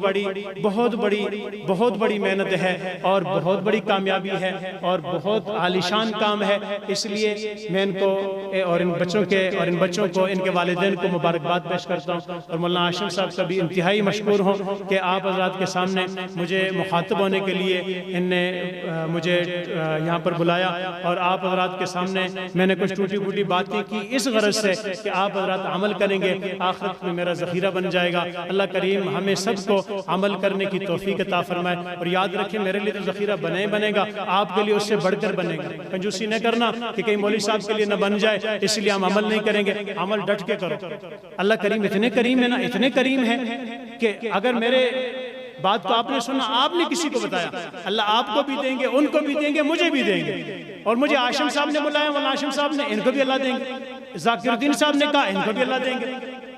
بڑی محنت ہے اور بہت بڑی کامیابی ہے اور بہت عالیشان کام ہے۔ اس لیے میں ان کو اور ان بچوں کو ان کے والدین کو مبارکباد پیش کرتا ہوں، اور مولانا عاشق صاحب کا بھی انتہائی مشکور ہوں کہ آپ حضرات کے سامنے مجھے مخاطب ہونے کے لیے ان نے مجھے یہاں پر بلایا، اور آپ حضرات کے سامنے میں نے کچھ ٹوٹی پھوٹی باتیں کی اس غرض سے کہ آپ حضرات عمل کریں گے، آخرت میں میرا ذخیرہ بن جائے گا۔ اللہ کریم ہمیں سب کو عمل کرنے کی توفیق عطا فرمائے، اور یاد رکھیں میرے لیے تو ذخیرہ بنے گا، آپ کے لیے اس سے بڑھ کر بنے گا۔ کنجوسی نہ کرنا کہ کہیں مولوی صاحب کے لیے نہ بن جائے، اس لیے ہم عمل نہیں کریں گے، عمل ڈٹ کے کرو۔ اللہ کریم اتنے کریم ہے نا، اتنے کریم ہے کہ اگر میرے بات کو آپ نے سنا، آپ نے کسی کو بتایا، اللہ آپ کو بھی دیں گے، ان کو بھی دیں گے، مجھے بھی دیں گے۔ اور مجھے عاشم صاحب نے بلایا، مولانا عاشم صاحب نے، ان کو بھی اللہ دیں گے۔ ذاکر الدین صاحب نے کہا، ان کو بھی اللہ دیں گے۔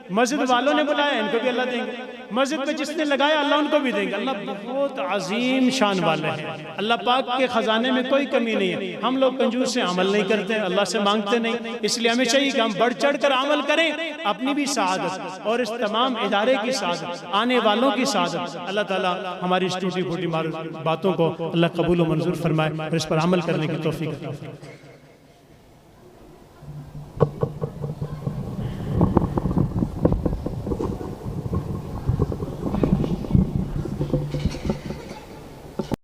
مسجد والوں نے بلایا، ان کو بھی اللہ دیں گے۔ مسجد پہ جس نے لگایا، اللہ ان کو بھی دیں گے۔ اللہ بہت عظیم شان والے ہیں، اللہ پاک کے خزانے میں کوئی کمی نہیں ہے۔ ہم لوگ کنجوس سے عمل نہیں کرتے، اللہ سے مانگتے نہیں، اس لیے ہمیں چاہیے کہ ہم بڑھ چڑھ کر عمل کریں، اپنی بھی سعادت اور اس تمام ادارے کی سعادت، آنے والوں کی سعادت۔ اللہ تعالیٰ ہماری اس ٹوٹی پھوٹی باتوں کو اللہ قبول و منظور فرمائے اور اس پر عمل کرنے کی توفیق عطا فرمائے۔